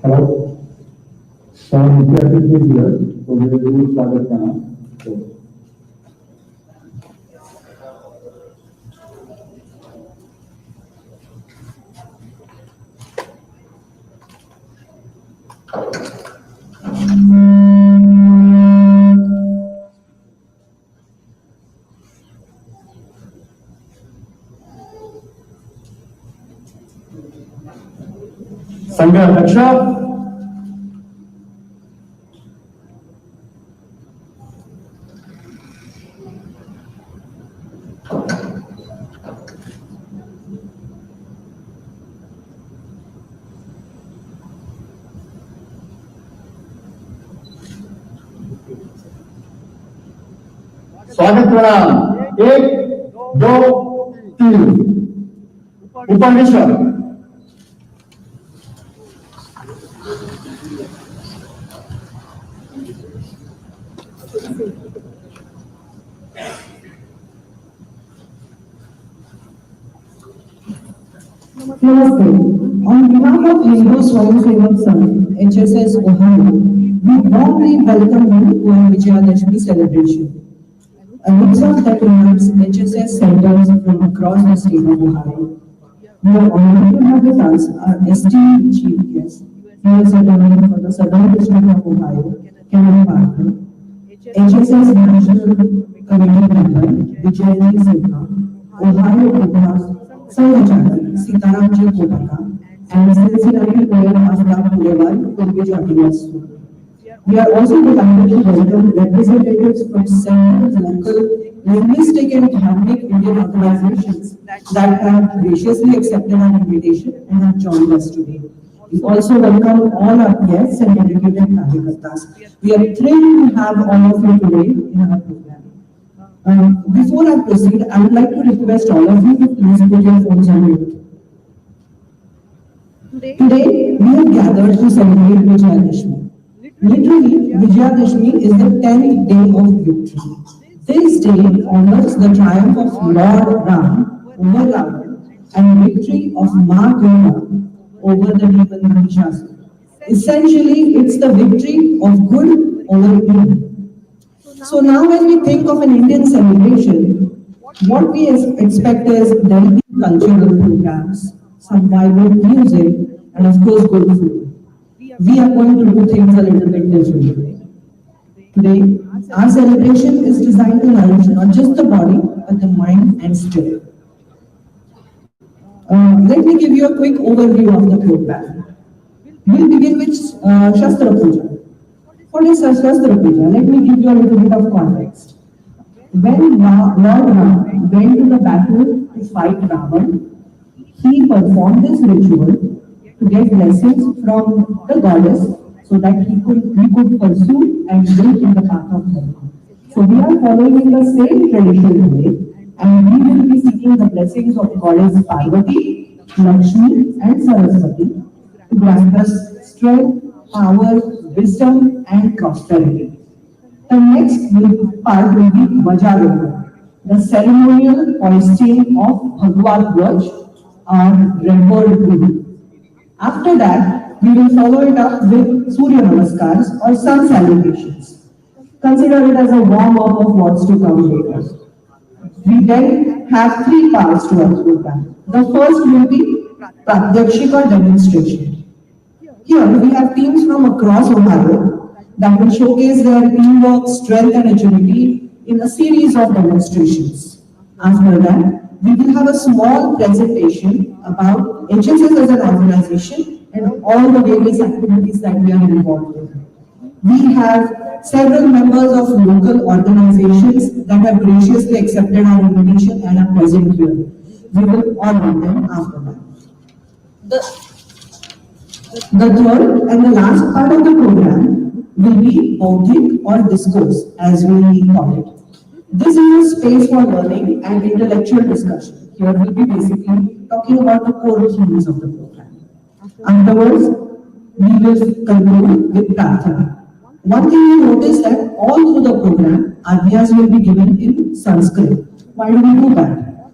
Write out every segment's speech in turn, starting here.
Hello. So Nitya is here. So we will do स्वागत करना. संघ अध्यक्ष स्वागत प्रणाम 1 2 3 उपनिषद Namaste. On behalf of Hindu Swayamsevak Sangh, HSS Ohio, we warmly welcome you to our Vijaya Dashami celebration. A result that unites HSS centers from across the state of Ohio. We are honored to have with us our esteemed chief guest, U.S. Attorney for the Southern District of Ohio, Kevin Parker, HSS National Committee member, Vijaya Shakha, Ohio Puja, Sanghachari, Sitaramji Kodaka, and Cincinnati Mayor Aftab Pulewal will be joining us soon. We are also delighted to welcome representatives from several local linguistic and Dharmic Indian organizations that have graciously accepted our invitation and have joined us today. We also welcome all our guests and dedicated Karyakartas. We are thrilled to have all of you today in our program. Before I proceed, I would like to request all of you to please put your phones on mute. Today, we have gathered to celebrate Vijaya Dashami. Literally, Vijaya Dashami is the 10th day of victory. This day honors the triumph of Lord Ram over Ravan and victory of Ma Durga over the demon Mahishasura. Essentially, it's the victory of good over evil. So now when we think of an Indian celebration, what we expect is there will be cultural programs, some vibrant music, and of course good food. We are going to do things a little bit differently. Today, our celebration is designed to nourish not just the body, but the mind and spirit. Let me give you a quick overview of the program. We'll begin with Shastra Puja. What is Shastra Puja? Let me give you a little bit of context. When Lord Ram went to the battle to fight Ravan, he performed this ritual to get blessings from the goddess so that he could pursue and live in the path of Dharma. So we are following the same tradition today, and we will be seeking the blessings of goddess Parvati, Lakshmi and Saraswati to grant us strength, power, wisdom and prosperity. The next part will be Vajaroga, the ceremonial hoisting of Bhagwan Dhwaj, our revered Guru. After that, we will follow it up with Surya Namaskars or sun salutations. Consider it as a warm-up of what's to come later. We then have 3 parts to our program. The first will be Pratyakshika demonstration. Here we have teams from across Ohio that will showcase their teamwork, strength and agility in a series of demonstrations. After that, we will have a small presentation about HSS as an organization and all the various activities that we are involved in. We have several members of local organizations that have graciously accepted our invitation and are present here. We will honor them after that. The third and the last part of the program will be Baudik or discourse, as we call it. This is a space for learning and intellectual discussion. Here we'll be basically talking about the core themes of the program. Afterwards, we will conclude with Prarthana. One thing you notice that all through the program, Adhyas will be given in Sanskrit. Why do we do that?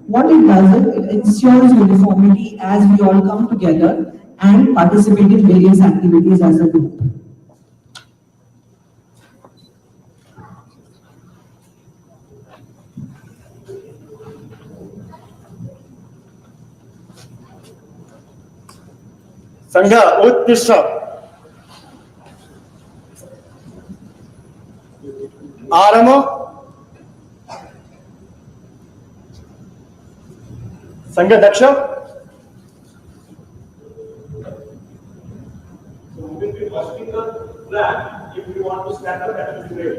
What it does is it ensures uniformity as we all come together and participate in various activities as a group. Sangha Uttisha Arama Sangha Daksha. So we will be watching the flag. If you want to stand up, that will be great.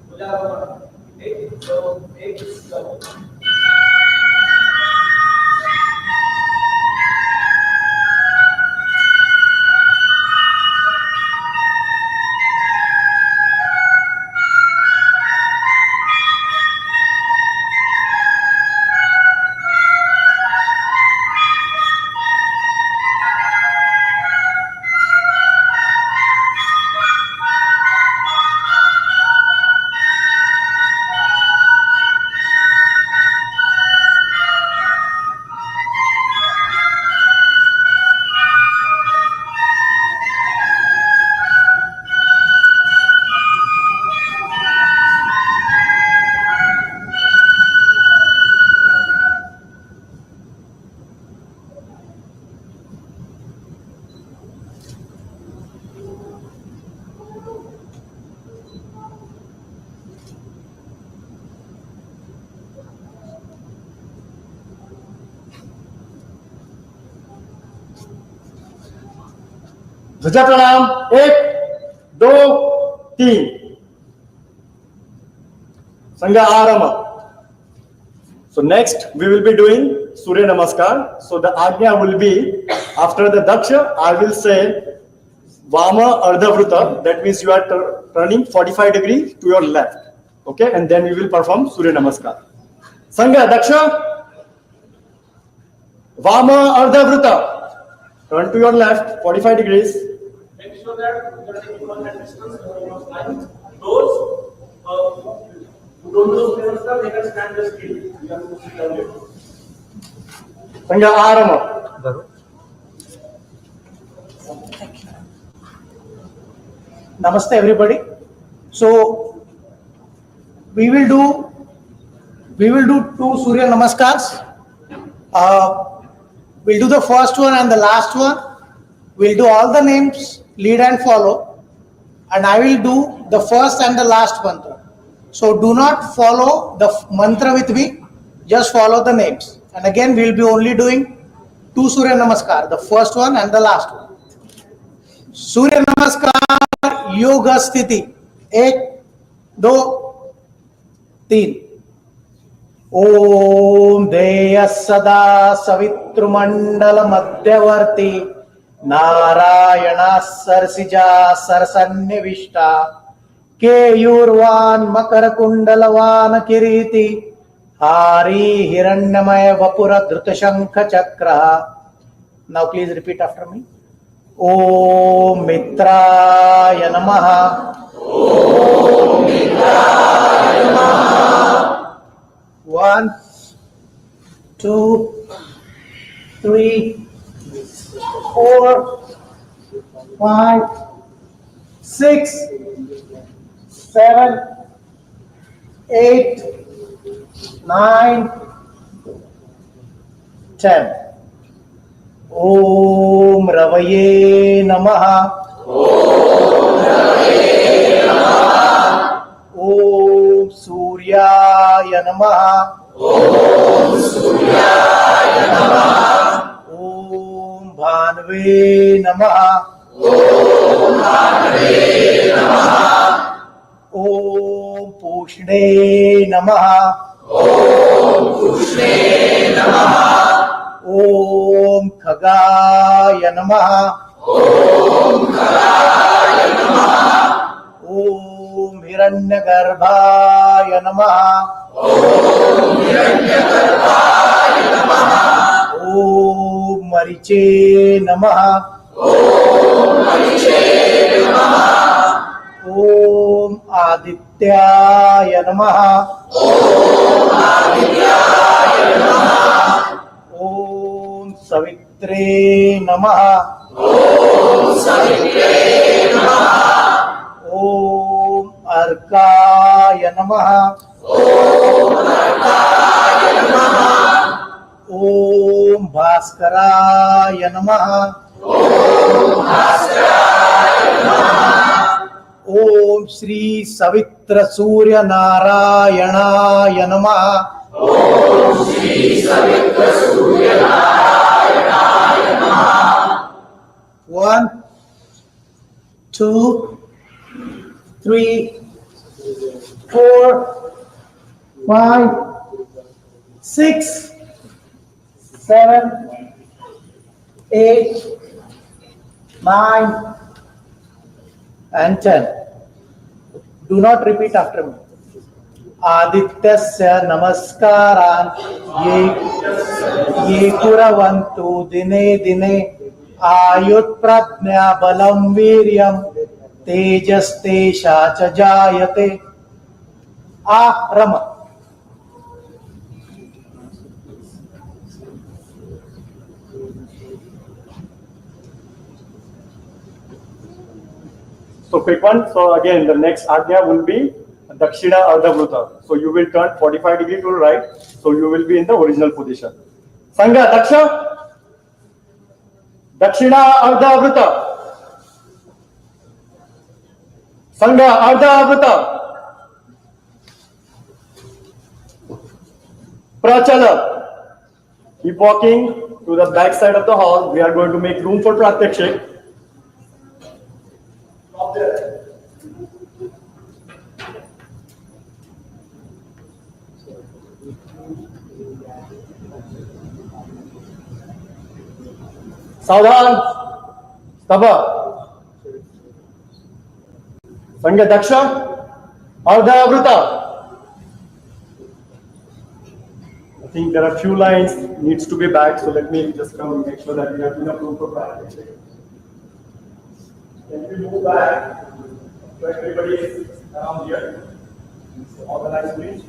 Puja, go. ध्वजा प्रणाम 1 2 3 Sangha Arama. So next we will be doing Surya Namaskar. So the Ajna will be after the Daksha, I will say Vama Ardhavruta. That means you are turning 45 degrees to your left. Okay, and then we will perform Surya Namaskar. Sangha Daksha Vama Ardhavruta. Turn to your left 45 degrees. Make sure that you are taking one at distance from your line. Those who don't know Namaskar, they can stand the still. You have to sit down here. Sangha Arama. Namaste everybody. So we will do 2 Surya Namaskars. We'll do the first one and the last one. We'll do all the names, lead and follow. And I will do the first and the last mantra. So do not follow the mantra with me. Just follow the names. And again, we'll be only doing 2 Surya Namaskar. The first one and the last one. Surya Namaskar Yoga Sthiti. 1 2 3 ओम देय सदा सवितृमंडल मध्यवर्ती नारायणा सरसिजा सरसन्निविष्टा केयूर्वान मकर कुंडलवान किरीति हारी हिरण्यमय वपुर धृत शंख चक्र. Now please repeat after me. ओम मित्राय नमः. ओम मित्राय नमः. 1 2 3 4 5 6 7 8 9 10. Om Ravaye Namaha. Om Suryaya Namaha. Om Bhanve Namaha. Om Pushne Namaha. Om Khagaya Namaha. Om Hiranyagarbhaya Namaha. Om Mariche Namaha. Om Adityaya Namaha. Om Savitre Namaha. Om Arkaya Namaha. Om Bhaskaraya Namaha. Om Shri Savitra Surya Narayanaya Namaha. 1, 2, 3, 4, 5, 6, 7, 8, 9, and 10. Do not repeat after me. Adityasya namaskaran ye kuravantu dine dine ayut pradnya balam viryam tejaste shacha jayate. Rama. So quick one. So again, the next Agnya will be Dakshina Ardhavruta. So you will turn 45 degrees to the right. So you will be in the original position. Sangha Daksha. Dakshina Ardhavruta. Sangha Ardhavruta. Prachala. Keep walking to the back side of the hall. We are going to make room for Pratyakshik. Stop there. Saudhan, Stava, Sangha Daksha, Ardha Avruta. I think there are few lines needs to be back, so let me just come and make sure that we have enough room for practice. Can we move back so everybody is around here? So organize please.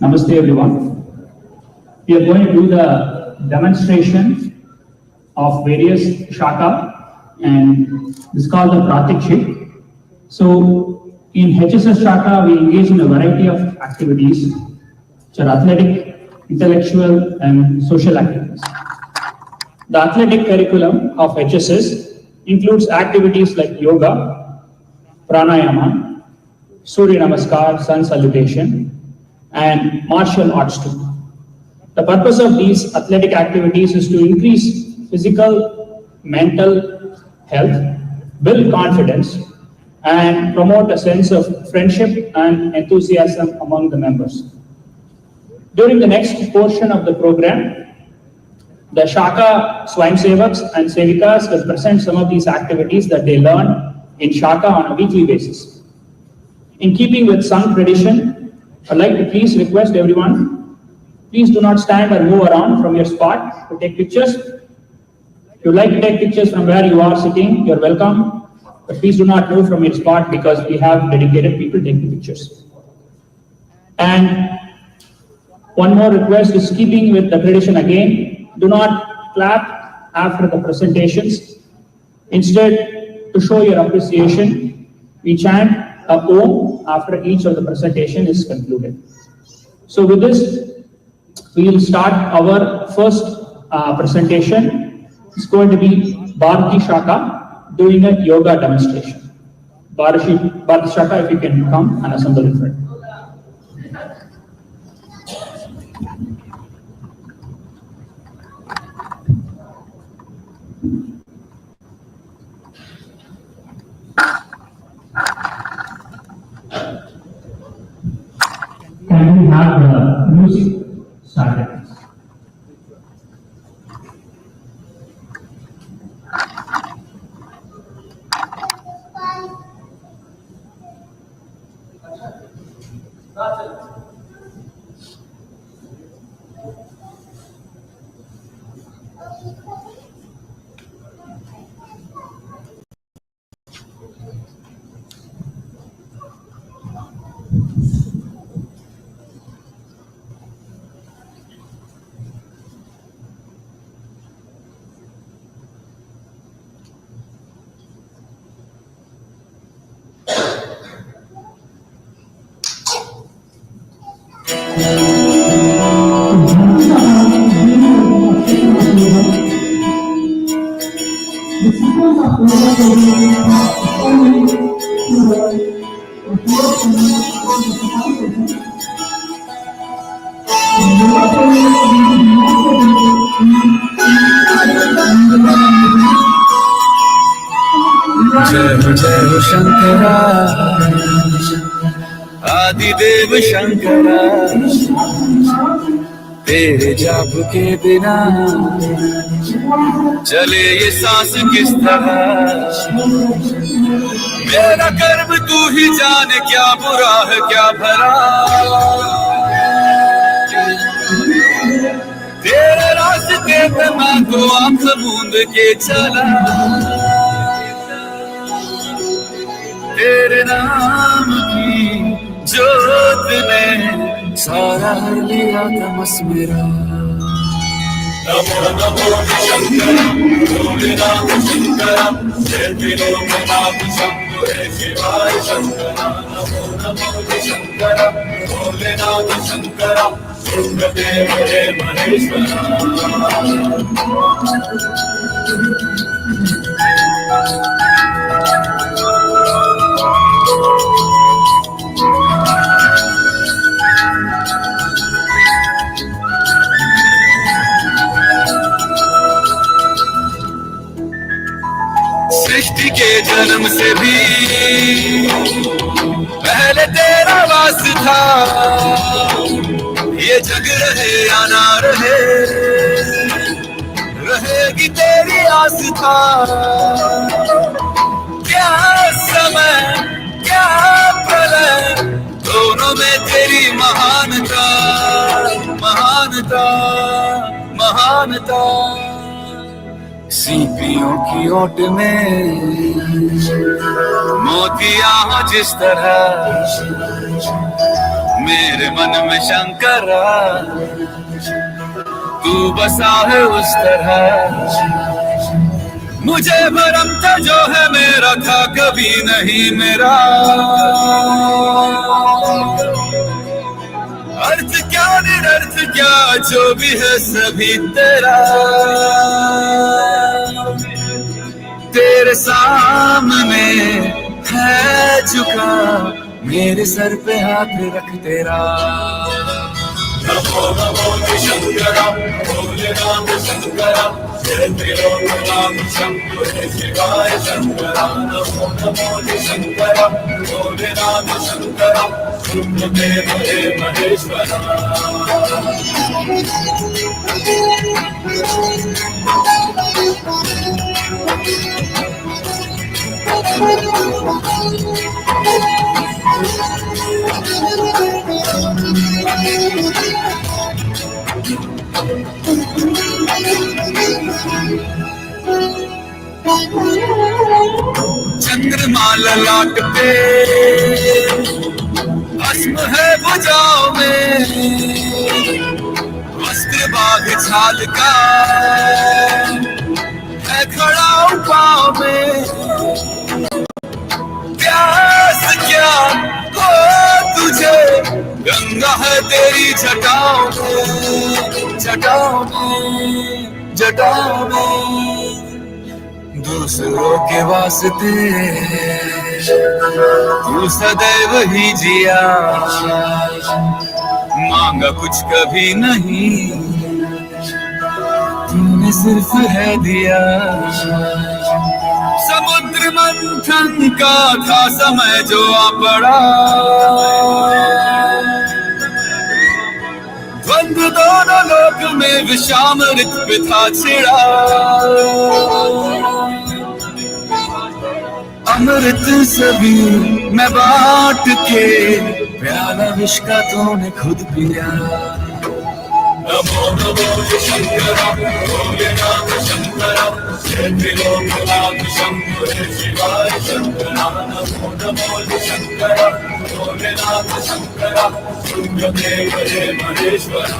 Namaste everyone. We are going to do the demonstration of various Shakha, and this is called the Pratyakshik. So in HSS Shakha we engage in a variety of activities which are athletic, intellectual and social activities. The athletic curriculum of HSS includes activities like yoga, pranayama, Surya Namaskar, sun salutation, and martial arts too. The purpose of these athletic activities is to increase physical, mental health, build confidence, and promote a sense of friendship and enthusiasm among the members. During the next portion of the program, the Shakha Swayamsevaks and Sevikas will present some of these activities that they learn in Shakha on a weekly basis. In keeping with Sangh tradition, I'd like to please request everyone, please do not stand or move around from your spot to take pictures. If you'd like to take pictures from where you are sitting, you're welcome. But please do not move from your spot because we have dedicated people taking pictures. And one more request is keeping with the tradition again, do not clap after the presentations. Instead, to show your appreciation, we chant a Om after each of the presentation is concluded. So with this, we will start our first presentation. It's going to be Bharati Shakha doing a yoga demonstration. Bharati Shakha, if you can come and assemble in front. Can we have the music started? जय हो शंकरा आदिदेव शंकरा तेरे जाप के बिना चले ये सांस किस तरह मेरा कर्म तू ही जाने क्या बुरा है क्या भला तेरे रास्ते पे मैं तो आंख मूंद के चला तेरे नाम की जोत ने सारा हर लिया तमस मेरा नमो नमो शंकर भोलेनाथ शंकर जय त्रिलोकनाथ शंभो हे शिवाय शंकर नमो नमो शंकर भोलेनाथ शंकर सुंदरदेव हे महेश्वर सृष्टि के जन्म से भी पहले तेरा वास था ये जग रहे या ना रहे रहेगी तेरी आस्था क्या समय क्या प्रलय दोनों में तेरी महानता महानता महानता सीपियों की ओट में मोतिया हो जिस तरह मेरे मन में शंकरा तू बसा है उस तरह मुझे भरम था जो है मेरा था कभी नहीं मेरा अर्थ क्या निरर्थ क्या जो भी है सभी तेरा, तेरे सामने है झुका मेरे सर पे हाथ रख तेरा। नमो नमो शंकरा भोलेनाथ शंकरा, त्रिलोकनाथ शंभो शिवाय शंकरा। नमो नमो शंकरा भोलेनाथ शंकरा, रुद्रदेव हे महेश्वरा। चंद्रमा ललाट पे भस्म है भुजाओं में, वस्त्र बाघ छाल का है खड़ा पाँव में। प्यास क्या हो तुझे गंगा है तेरी जटाओं में, जटाओं में, जटाओं में। दूसरों के वास्ते तू सदैव ही जिया, मांगा कुछ कभी नहीं तूने सिर्फ है दिया। समुद्र मंथन का था समय जो आ पड़ा, द्वंद्व दोनों लोक में विषामृत पे था छिड़ा। अमृत सभी मैं बांट के प्याला विष का तूने खुद पिया। नमो नमो शंकरा भोलेनाथ शंकरा, त्रिलोकनाथ शंभो शिवाय शंकरा। नमो नमो शंकरा भोलेनाथ शंकरा, रुद्रदेव हे महेश्वरा।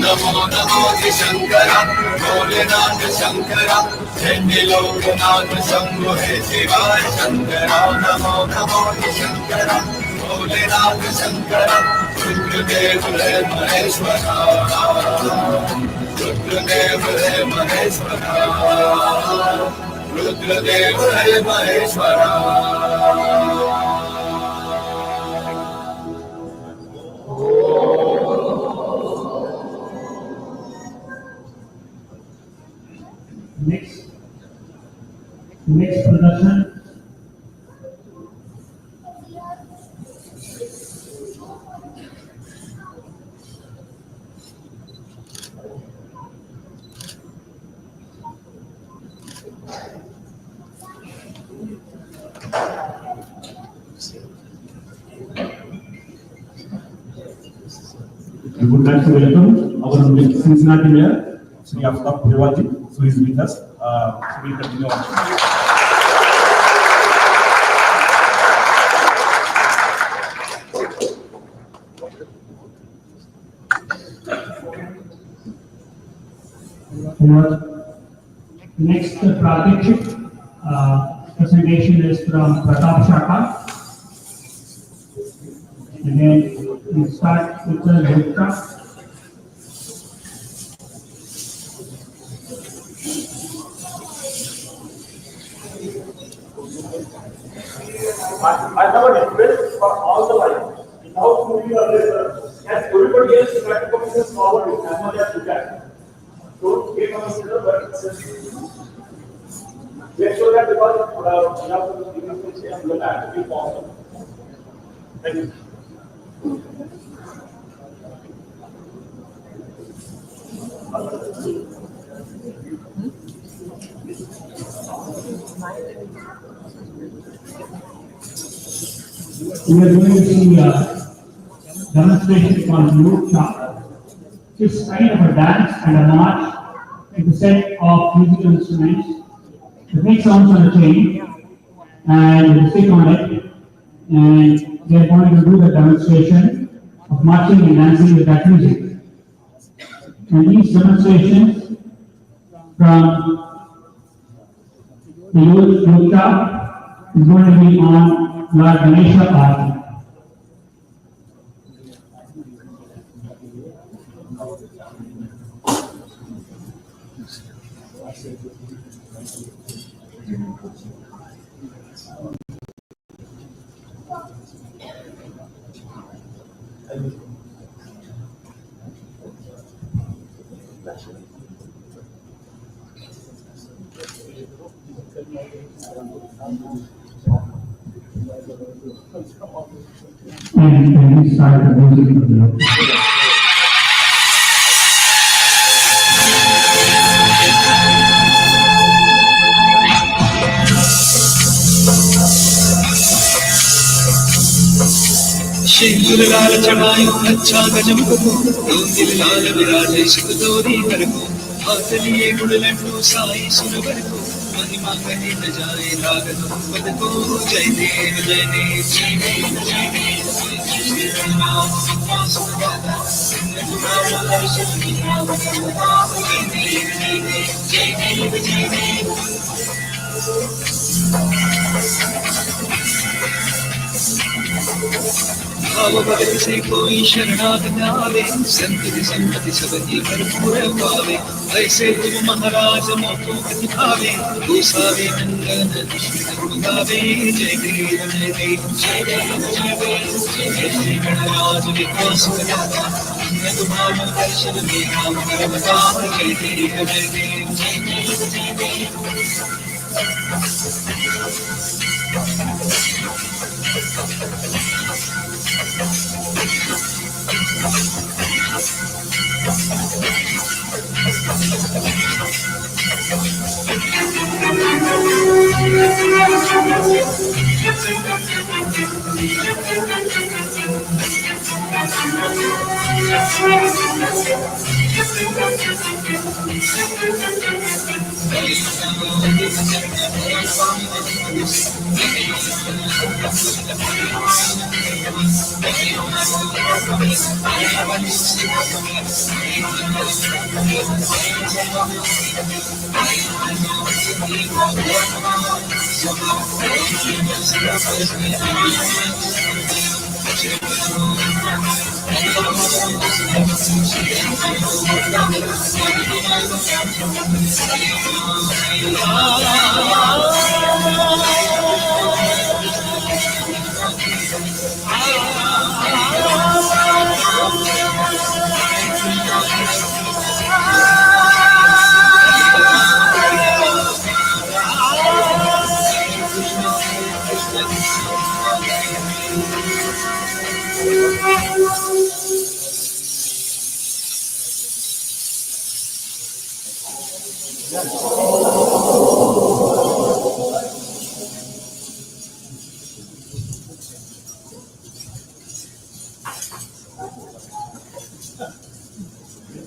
नमो नमो शंकरा भोलेनाथ शंकरा, त्रिलोकनाथ शंभो शिवाय शंकरा। नमो नमो शंकरा भोलेनाथ शंकरा, रुद्रदेव हे महेश्वरा। रुद्रदेव हे महेश्वरा, रुद्रदेव हे Maheshwara. Next production. We would like to welcome our Cincinnati Mayor, Shri Aftab Bhirwaji, who is with us. We will continue on. Next project presentation is from Pratap Shakha. And then we start with the Yukta. I have a request for all the lines. Without moving your letter, as everybody else try to come this forward as much as you can. Don't get on the letter, but make sure that because we have to be and will have to be possible. Thank you. We are going to see a demonstration called Youth Shakha. It's kind of a dance and a march with a set of musical instruments. The make sounds on a chain and stick on it, and they are going to do the demonstration of marching and dancing with that music. And these demonstrations from the Youth Shakha is going to be on Lord Ganesha Party. And we start the music of the सिंदूर लाल चढ़ायो अच्छा गजब को दिल लाल विराजे सुख दोरी कर को हाथ लिए गुड़ लड्डू साई सुरवर को महिमा कहे न जाए राग पद को जय देव जय देव जय देव जय देव श्री राम सुखदाता जय देव जय देव जय देव जय देव भाव भगत से कोई शरणागत आवे संतति संगति सबकी भरपूर पावे ऐसे गुरु महाराज मोको दिखावे गोसावे नंदन गावे जय देव जय देव जय देव जय देव जय श्री गणराज विकास कराता मैं तुम्हारा दर्शन में काम करता जय देव जय देव जय देव जय देव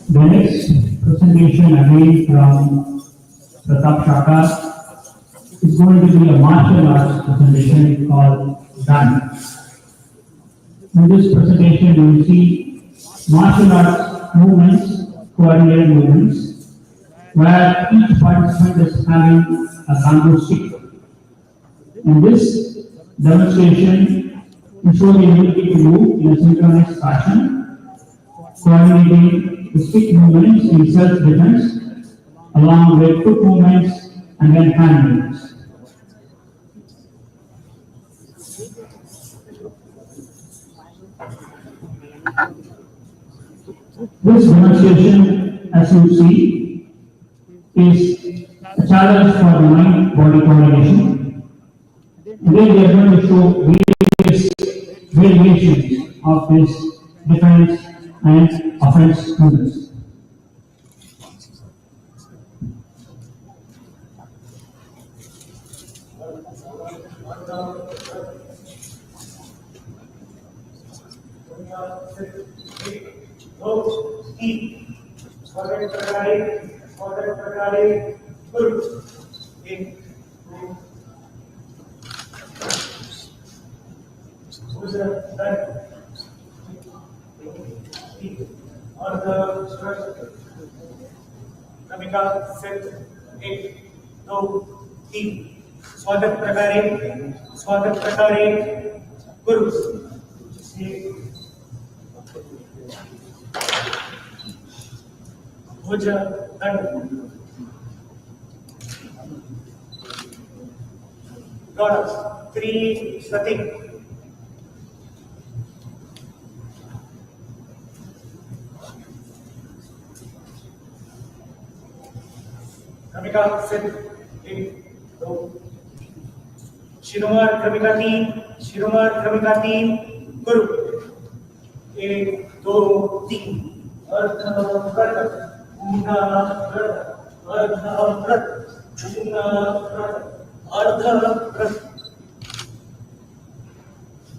The next presentation again from Pratap Shakha is going to be a martial arts presentation called Dharma. In this presentation you will see martial arts movements, coordinated movements, where each participant is having a bamboo stick. In this demonstration, we show the ability to move in a synchronized fashion, coordinating the stick movements in self-defense, along with foot movements and then hand movements. This demonstration, as you see, is a challenge for the mind-body coordination. Today we are going to show various variations of this defense and offense movements. स्वागत प्रकारे गुरु भुज दंड God, 3, Pratik. Kramika, sit, 1, 2. Shirumar, Kramika 3, Shirumar, Kramika 3, Guru. 1, 2, 3. Ardha, Vrata, Una, Vrata, Ardha, Vrata, Una, Vrata, Ardha, Vrata.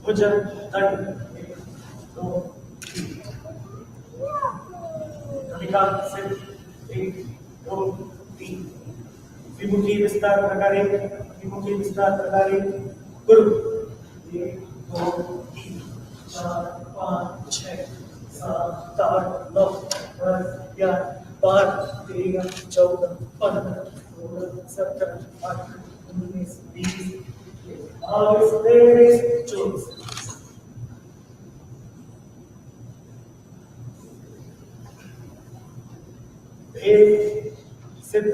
Puja, 1, 2, 3. Kramika, sit, 1, 2, 3. विमुखी विस्तार प्रकारे गुरु 1, 2, 3, 4, 5, 6, 7, 8, 9, 10, 11, 12, 13, 14, 15, 16, 17, 18, 19, 20, 22, 23, 24. भेद सिद्ध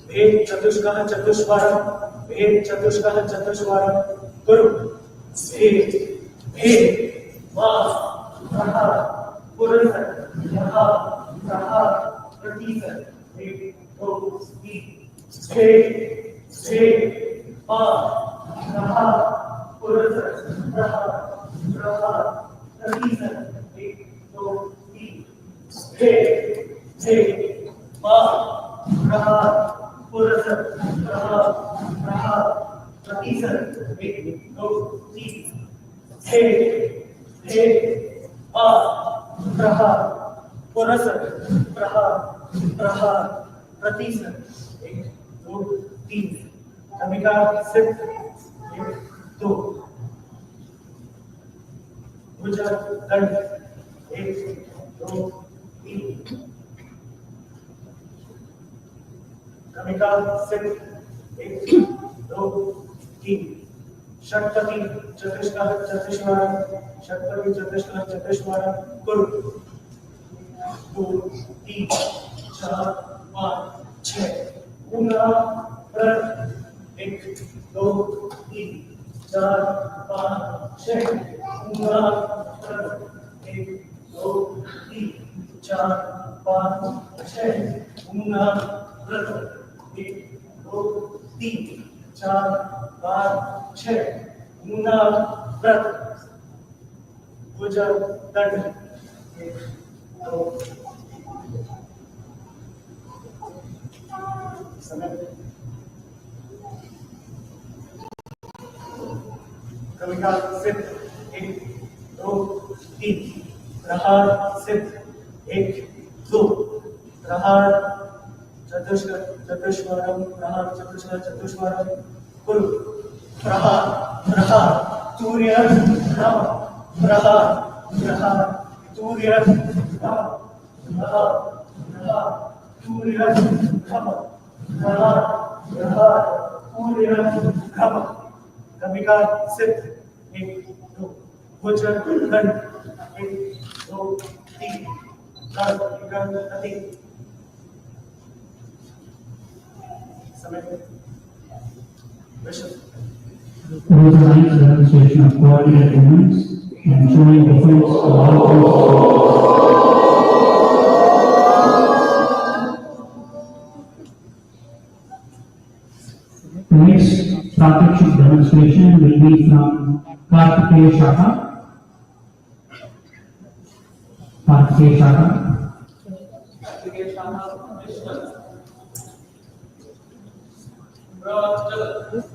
भेद चतुष्कः चतुष्वारं भेद चतुष्कः चतुष्वारं गुरु भेद भेद वास रहा पुरस रहा रहा प्रतीक 1, 2, 3 भेद भेद वास रहा पुरस रहा रहा प्रतीक 1, 2, 3 भेद भेद वास रहा पुरस रहा रहा प्रतिशत 1, 2, 3 हे हे आ रहा पुरस रहा रहा प्रतिशत 1, 2, 3 कमिका सिद्ध 1, 2 भुजा दंड 1, 2, 3 कमिका सिद्ध 1, 2, 3 षटपति चतुष्कः चतुष्वारं षटपति चतुष्कः चतुष्वारं गुरु 2, 3, 4, 5, 6 पूर्णा व्रत 1, 2, 3, 4, 5, 6 पूर्णा व्रत 1, 2, 3, 4, 5, 6 पूर्णा व्रत 1, 2, 3, 4, 5, 6 पूर्णा व्रत पूजा दंड 1, 2 समय कविता सिद्ध 1, 2, 3 प्रहार सिद्ध 1, 2 प्रहार चतुष्वारं प्रहार चतुष्वारं गुरु प्रहार प्रहार सूर्य नम प्रहार प्रहार सूर्य नम प्रहार प्रहार सूर्य नम प्रहार प्रहार सूर्य नम कविका सिद्ध 1, 2 भुज दंड 1, 2, 3 Ganpati Organize the demonstration of coordinated movements and showing the fruits of all the next Pratyakshik demonstration will be from Kartikeya Shakha. Kartikeya Shakha.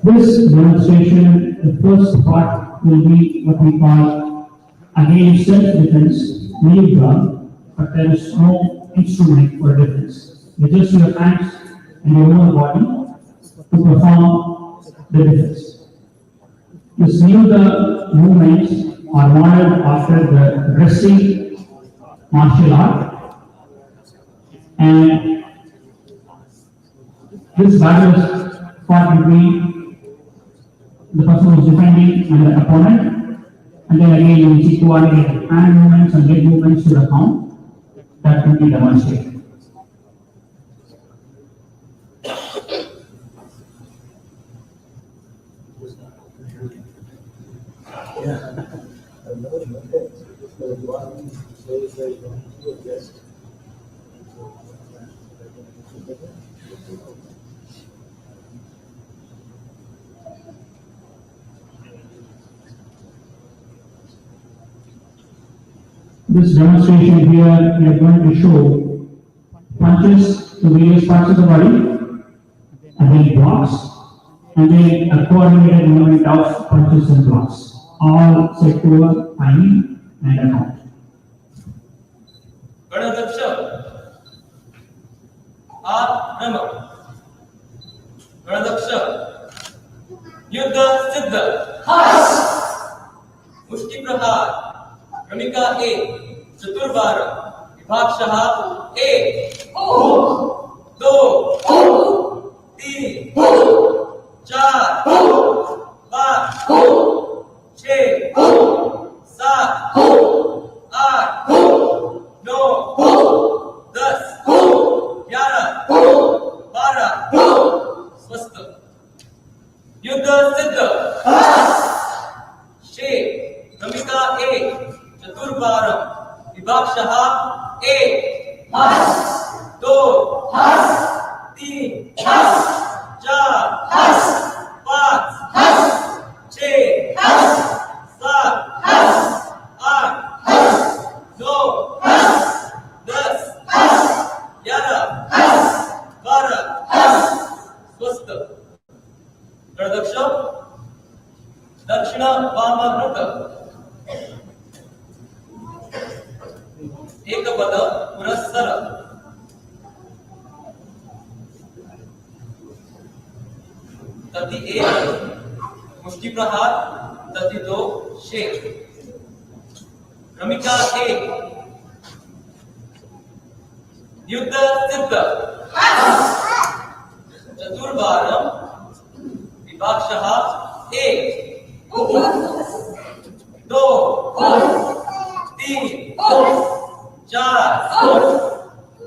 This demonstration, the first part will be what we call again self-defense, kneel down, but there is no instrument for defense. You just use your hands and your whole body to perform the defense. This new the movements are modeled after the wrestling martial art, and this battle is fought between the person who is defending and the opponent, and then again you will see coordinated hand movements and leg movements to the count that will be demonstrated. This demonstration here, we are going to show punches to various parts of the body, and then blocks, and then a coordinated movement of punches and blocks, all set to a timing and a count. गणदक्ष आरंभ गणदक्ष युद्ध सिद्ध मुष्टि प्रहार क्रमिका ए चतुर्वार विभागशः एक दो तीन चार पाँच छः सात आठ 9 10 11 12 स्वस्थ युद्ध सिद्ध शेष क्रमिका एक चतुर्वार विभागशः एक दो तीन चार पाँच छः सात आठ 9 10 11 12 स्वस्थ गणदक्ष दक्षिण वाम वृत्त एक पद पुरस्सर तति एक मुष्टि प्रहार तति दो शेष क्रमिका एक युद्ध सिद्ध चतुर्वारम विभागशः एक दो तीन चार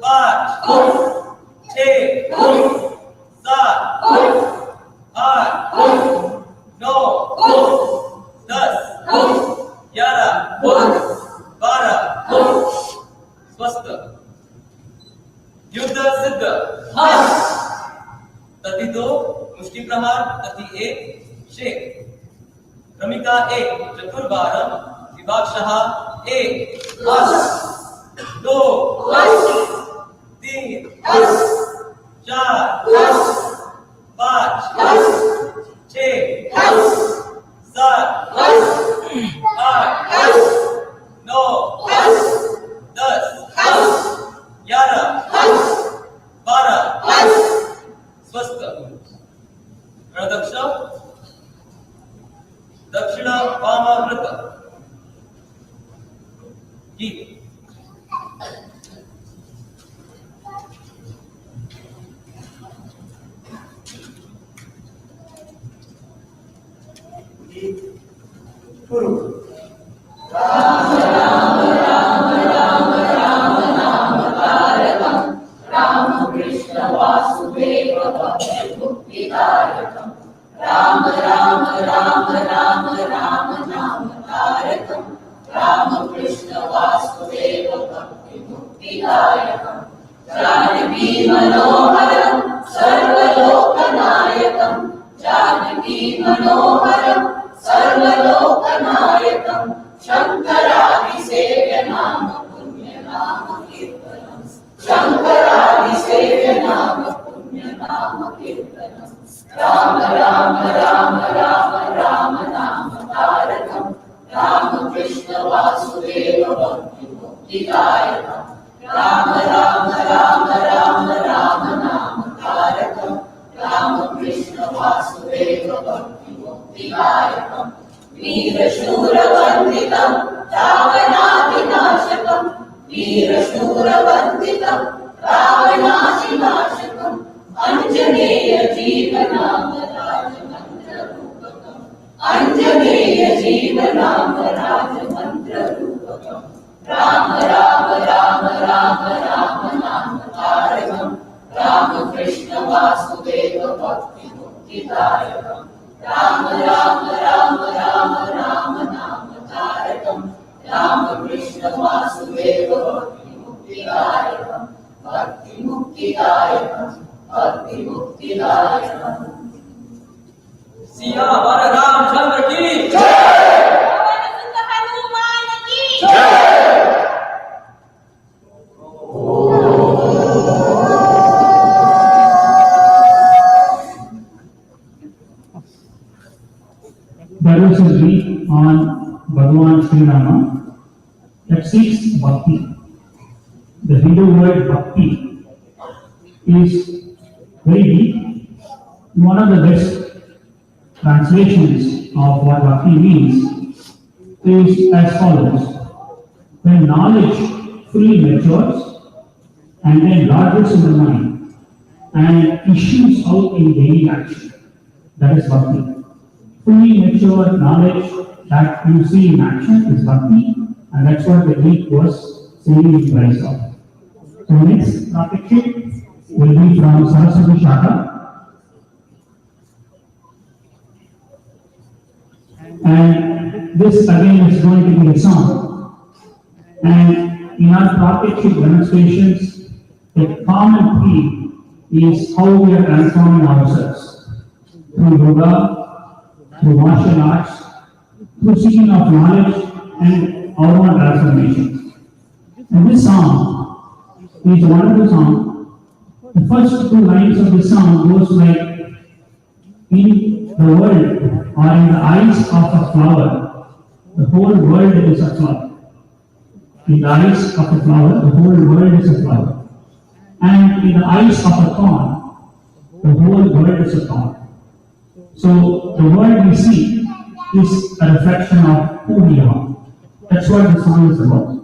पाँच छः सात आठ 9 10 11 12 स्वस्थ युद्ध सिद्ध तति दो मुष्टि प्रहार तति एक शेष क्रमिका एक चतुर्वारम विभागशः एक दो तीन चार पाँच छः सात आठ 9 10 11 12 स्वस्थ गणदक्ष दक्षिण वाम वृत्त की Rama Krishna Vasudeva Bhakti Mukti Dayakam Bhakti Mukti Dayakam Bhakti Mukti Dayakam. Siyavar Ramchandra की There is a week on Bhagavan Sri Rama that seeks bhakti. The Hindu word bhakti is very deep. One of the best translations of what bhakti means is as follows. When knowledge fully matures and then lodges in the mind and issues out in daily action, that is bhakti. Fully mature knowledge that you see in action is bhakti, and that's what the Greek was saying in price of. So next topic will be from Saraswati Shakha. And this again is going to be a song. And in our topic demonstrations, the common theme is how we are transforming ourselves through yoga, through martial arts, through seeking of knowledge and our own transformation. And this song is one of the songs. The first two lines of the song goes like, in the world or in the eyes of a flower, the whole world is a flower. In the eyes of a flower, the whole world is a flower. And in the eyes of a thorn, the whole world is a thorn. So the world we see is a reflection of who we are. That's what the song is about.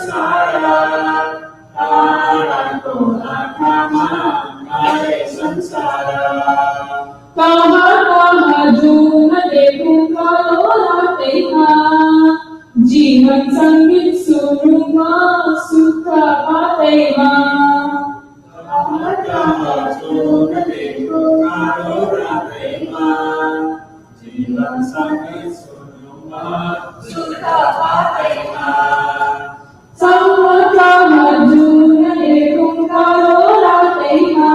samsara, karan ko akama, kare samsara. Kama kama juna dekhu kalola teha, जीवन संगीत सुनुमा सुखा पातेमा. Kama kama juna dekhu kalola teha, जीवन संगीत सुनुमा सुखा पातेमा. Sama kama juna dekhu kalola teha,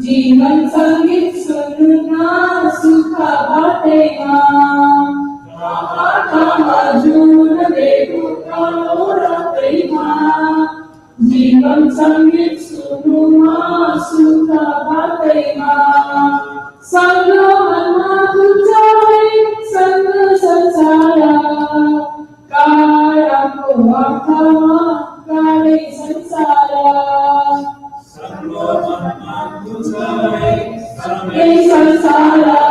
जीवन संगीत सुनुमा सुखा पातेमा. Kama kama juna dekhu kalola teha, जीवन संगीत सुनुमा सुखा पातेमा. संग मना तुझाए संग संसारा, काया को आत्मा काले संसारा. sango manna tujaye ये संसारा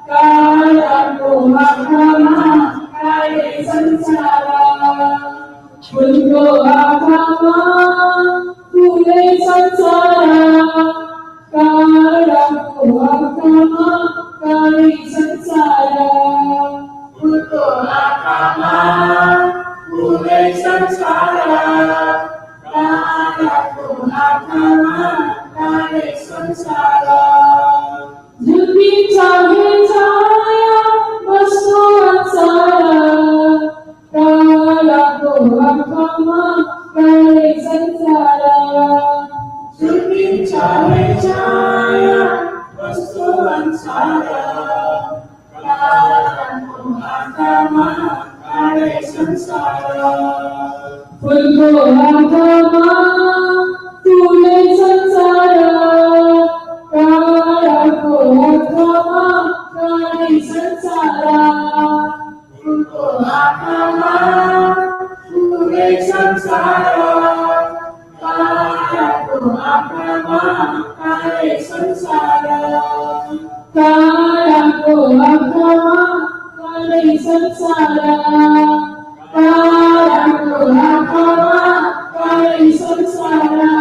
काया को आत्मा काले संसारा. उनको आत्मा पूरे संसारा, काया को आत्मा काले संसारा. Uto akama, pure samsara, kaya ko akama, kare samsara. झुकी चाहे छाया वस्तु अंसारा, काया को आत्मा काले संसारा. Suti chahe chaya, vastu ansara, karan ko akama, kare samsara. उनको आत्मा पूरे संसारा, काया को आत्मा काले संसारा. Uto akama, pure samsara, kaya ko akama, kare samsara. काया को आत्मा काले संसारा, काया को आत्मा काले संसारा.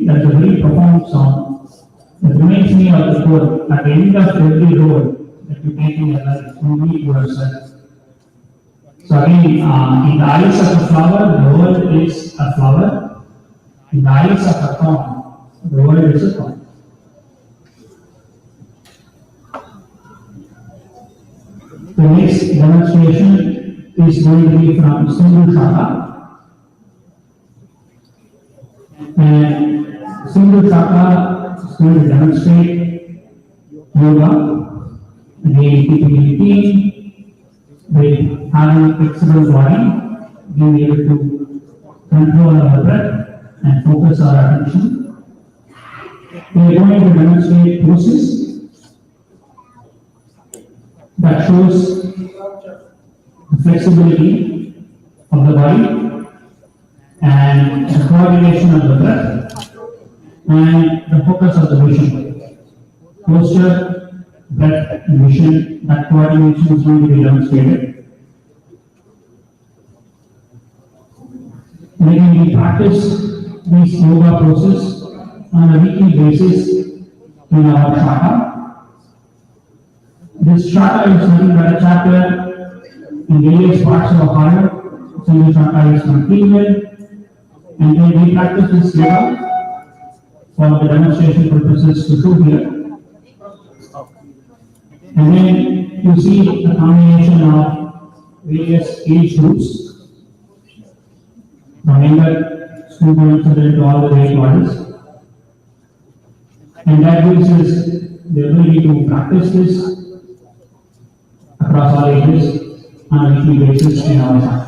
That's a very profound song. It reminds me of the quote, at the end of every road that you take in your life, you meet yourself. So again, in the eyes of a flower, the world is a flower. In the eyes of a thorn, the world is a thorn. The next demonstration is going to be from Hindu Shakha. And Hindu Shakha is going to demonstrate yoga, again keeping in team, with having flexible body, being able to control our breath and focus our attention. We are going to demonstrate poses that shows the flexibility of the body and the coordination of the breath and the focus of the vision. Posture, breath, and vision, that coordination is going to be demonstrated. When we practice these yoga poses on a weekly basis in our Shakha, this Shakha is nothing but a chapter in various parts of our heart. So the Shakha is completed. And then we practice this yoga for the demonstration purposes to show here. And then you see a combination of various age groups, from younger students to all the way to adults. And that gives us the ability to practice this across all ages on a weekly basis in our Shakha.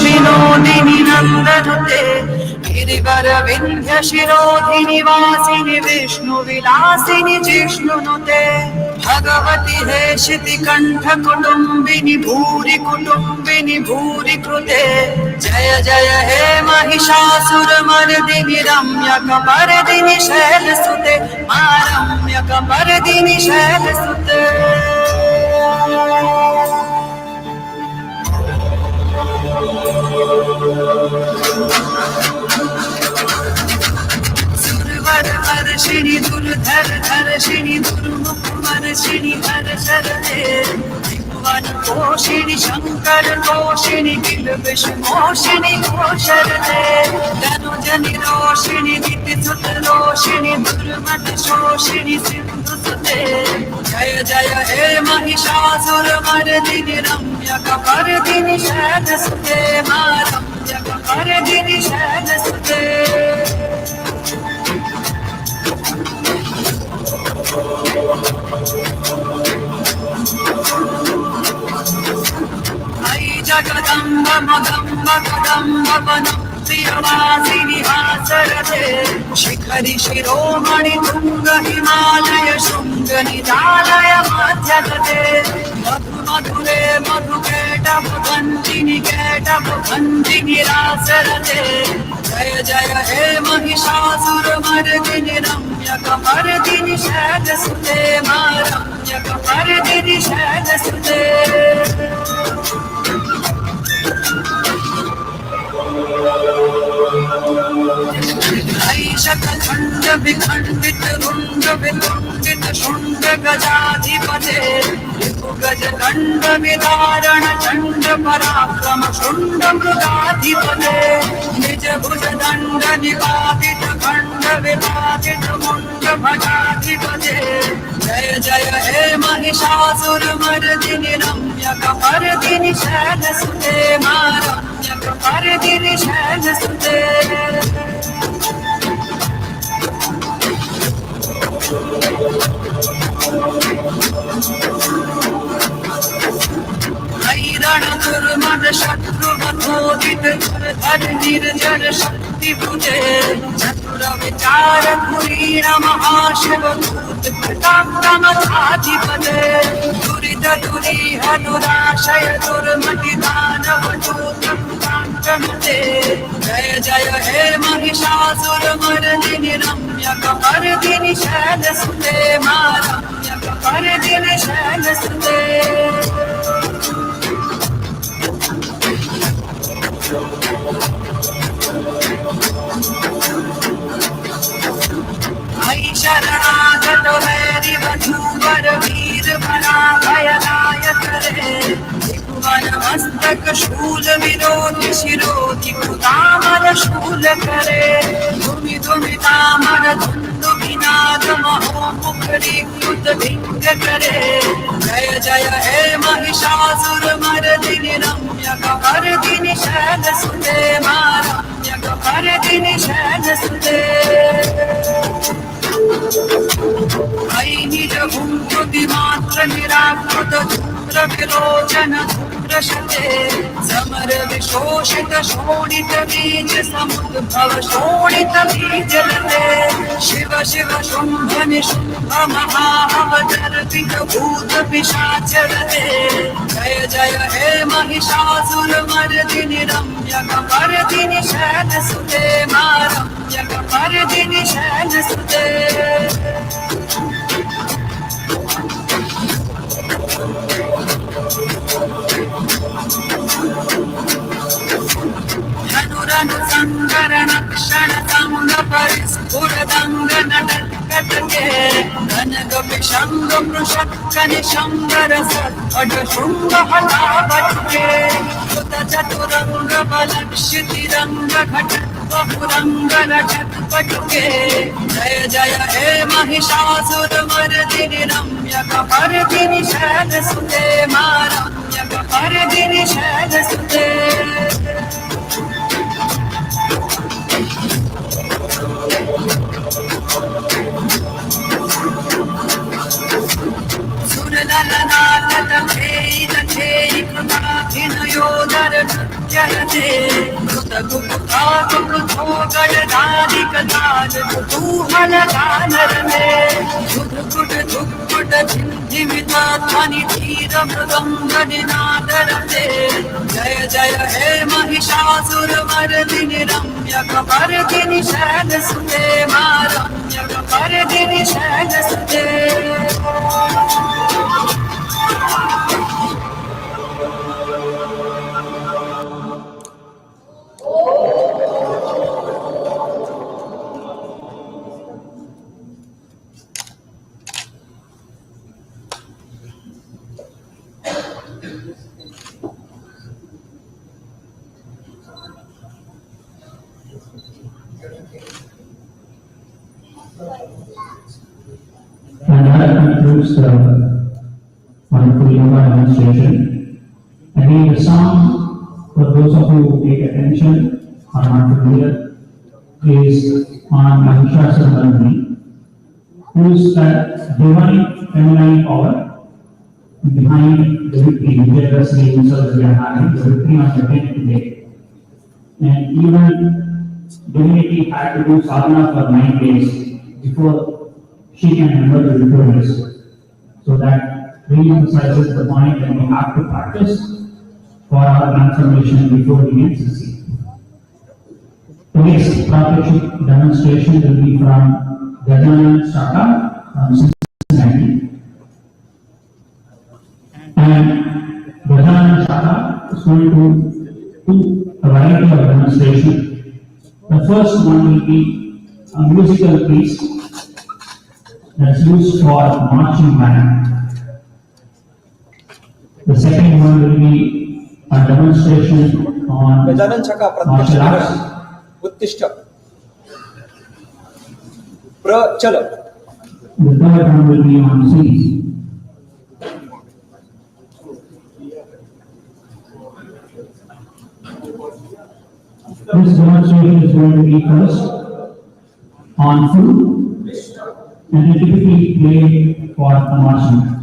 विनोदिनि नन्दनुते Girivar Vindhya शिरोधिनि वासिनि Vishnu विलासिनि जिष्णुनुते भगवति हेशिति कण्ठ कुटुम्बिनि भूरि कृते जय जय हे महिषासुरमर्दिनि रम्यकपर्दिनि शैलसुते मा रम्यकपर्दिनि शैलसुते सुरवरवर्षिणि दुर्धरधर्षिणि दुर्मुखवर्षिणि हरशरते त्रिभुवनपोषिणि शङ्करतोषिणि किलबिषमोषिणि घोषरते धनुजनिरोषिणि दितिसुतरोषिणि दुर्मदशोषिणि सिन्धुसुते जय जय हे महिषासुरमर्दिनि रम्यकपर्दिनि शैलसुते मा रम्यकपर्दिनि शैलसुते अयि जगदम्ब मदम्ब कदम्ब वनं प्रियवासिनि हासरते शिखरि शिरोमणि तुङ्ग हिमालय शृङ्ग निदालय मध्यगते मधु मधुरे मधुकेटभुभञ्जिनि केटभुभञ्जिनि रासरते जय जय हे महिषासुरमर्दिनि रम्यकपर्दिनि शैलसुते मा रम्यकपर्दिनि शैलसुते ऐशकखण्ड विखण्डित रुण्ड वितुण्डित शुण्ड गजाधिपते गजदण्ड विदारण चण्ड पराक्रम शुण्ड मृगाधिपते निज भुज दण्ड निपातित खण्ड विपातित मुण्ड भटाधिपते जय जय हे महिषासुरमर्दिनि रम्यकपर्दिनि शैलसुते मा रम्यकपर्दिनि शैलसुते रण दुर्मद शत्रुवधोदित धर निर्जर शक्ति भुजे चतुर विचार धुरीण महाशिव दूत प्रतापमधाधिपते दुरित दुरीह दुराशय दुर्मति दानव दूत कृतान्तमते जय जय हे महिषासुरमर्दिनि रम्यकपर्दिनि शैलसुते मा रम्यकपर्दिनि शैलसुते अयि शरणागत वैरि वधूवर वीर भयाभयदायक रे त्रिभुवन मस्तक शूल विरोधि शिरोधि कृतामर शूल करे धुमि धुमि तामर धुन्दु विनाद महो मुखरी कृत भिंग करे जय जय हे महिषासुरमर्दिनि रम्यकपर्दिनि शैलसुते मा रम्यकपर्दिनि शैलसुते अयि निज हुंकृति मात्र निराकृत धूम्र विलोचन धूम्रशते समर विशोषित शोणित बीज समुद्भव शोणित बीजलते शिव शिव शुंभ निशुंभ महाअवतर्पित भूत पिशाचरते जय जय हे महिषासुरमर्दिनि रम्यकपर्दिनि शैलसुते मा रम्यकपर्दिनि शैलसुते धनुरनु संकरण क्षण संग परिस्फुरदंग नटकटके घनग विषंग मृषक्क निशंगर सद्भट शुंग हठावटके कृत चतुरंग बलक्षिति रंग घट बहुरंग लटकपटके जय जय हे महिषासुरमर्दिनि रम्यकपर्दिनि शैलसुते मा रम्यकपर्दिनि शैलसुते सुरललनाटक खेई कृताभिनयोदर जयते कुकुता कुकुतो गजदाधिकदान कुतूहल गानरमे धुकुट धुकुट झिमिता ध्वनि धीर मृदंगनिनादरते जय जय हे महिषासुर मर्दिनि रम्यक पर्दिनि शैलसुते मा रम्यक पर्दिनि शैलसुते And that concludes the wonderful yoga demonstration. Again, the song, for those of you who pay attention or not familiar, is on Mahishasura, who is the divine feminine power behind the victory. Vijaya Dashami we are having the victory on the 10th day. And even divinity had to do sadhana for 9 days before she can emerge victorious. So that re-emphasizes the point that we have to practice for our transformation before we can succeed. Today's practical demonstration will be from Shakha from Cincinnati. And Shakha is going to do a variety of demonstration. The first one will be a musical piece that's used for marching band. The second one will be a demonstration on martial arts. उत्तिष्ठ प्रचल The third one will be on seas. This demonstration is going to be first on flute, and it typically played for a marching band.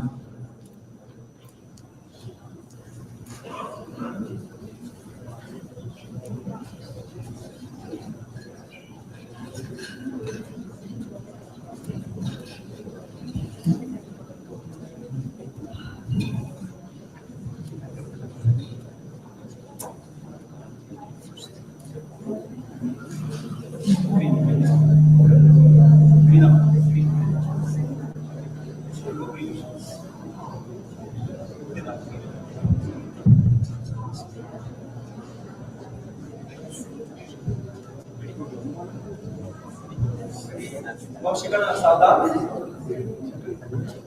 शिकणं सावधान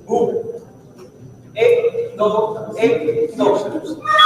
move 1 2 1 2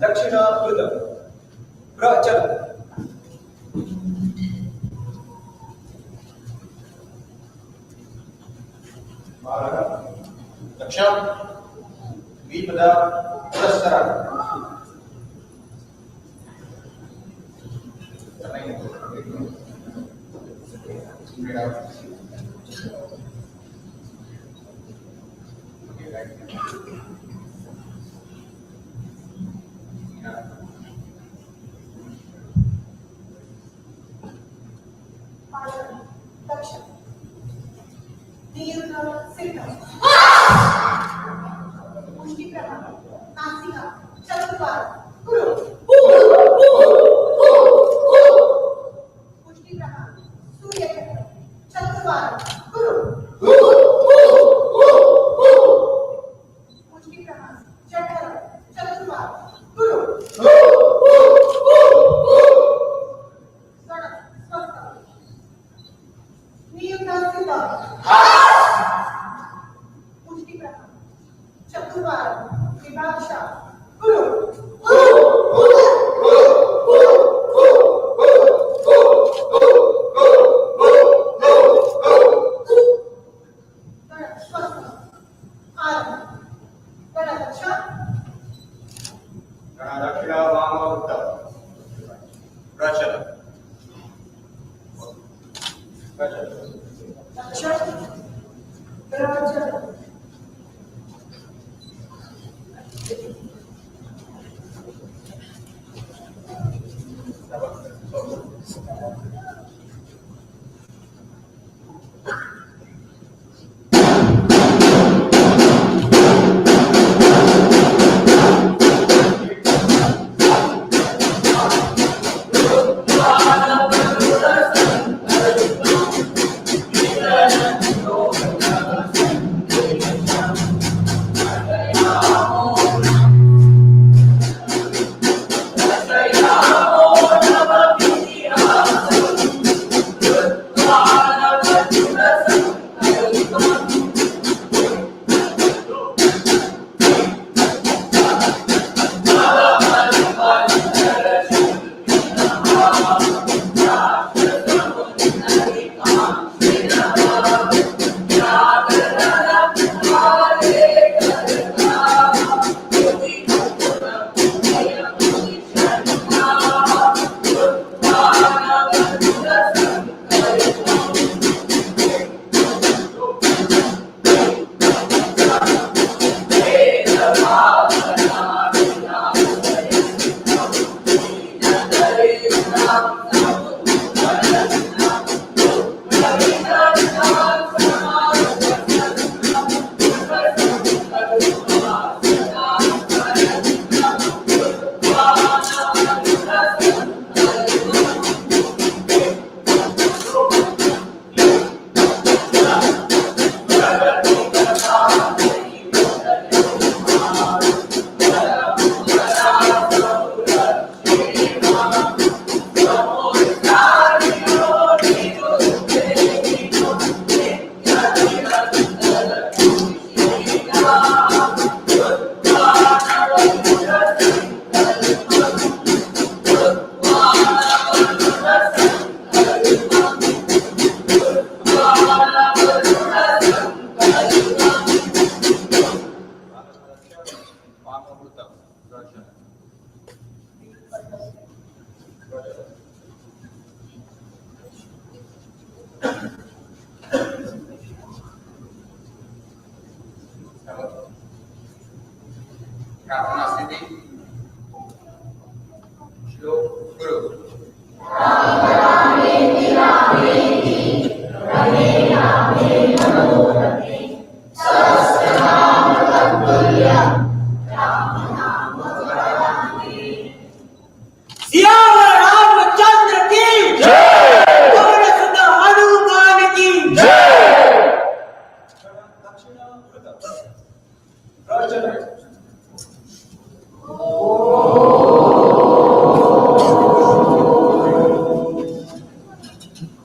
दक्षिण कृत प्रचल दक्षिण विपद पुरस्कार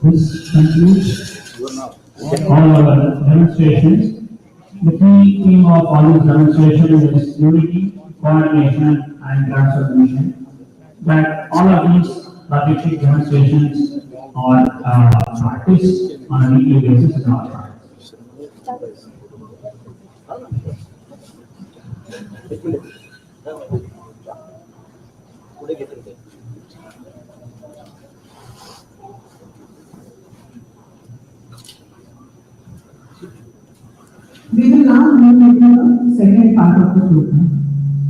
This concludes all our demonstrations. The key theme of all these demonstrations is unity, coordination, and transformation. That all of these strategic demonstrations are practiced on a weekly basis in our practice. We will now move into the part of the program.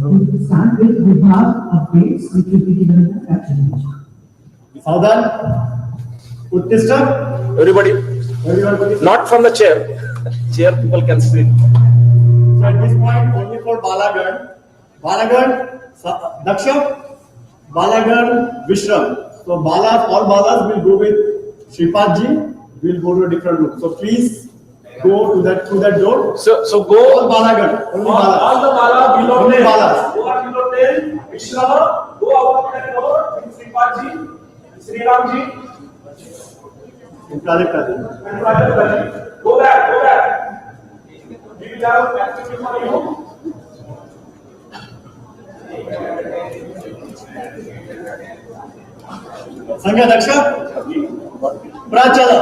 We start with Vibhav updates, which will be given in the caption image. Saudhan, Uttista, Everybody, everyone. not from the chair. Chair people can sit. So at this point, only for Balagan, Daksha, Balagan, Vishram. So all Balas will go with Sripadji. We'll go to a different room. So please go to that door. So All go. Balagan, only Balas. All the Bala below Only 10. Balas. Who are below 10? Vishnu, go out of that door. Sripadji, Sri Ramji, In project and Rajaji. Go back. We will have activity for you. Sangha Daksha, Prachala.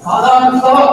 Sadhan Saho.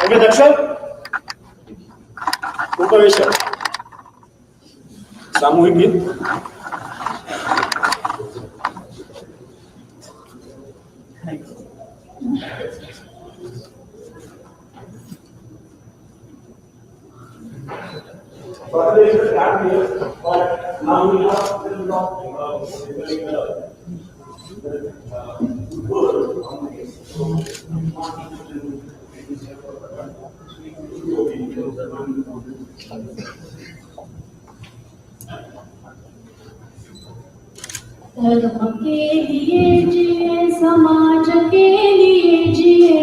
Okay, Daksha. Upavesha. सामूहिक गीत. धर्म के लिए जिए, समाज के लिए जिए,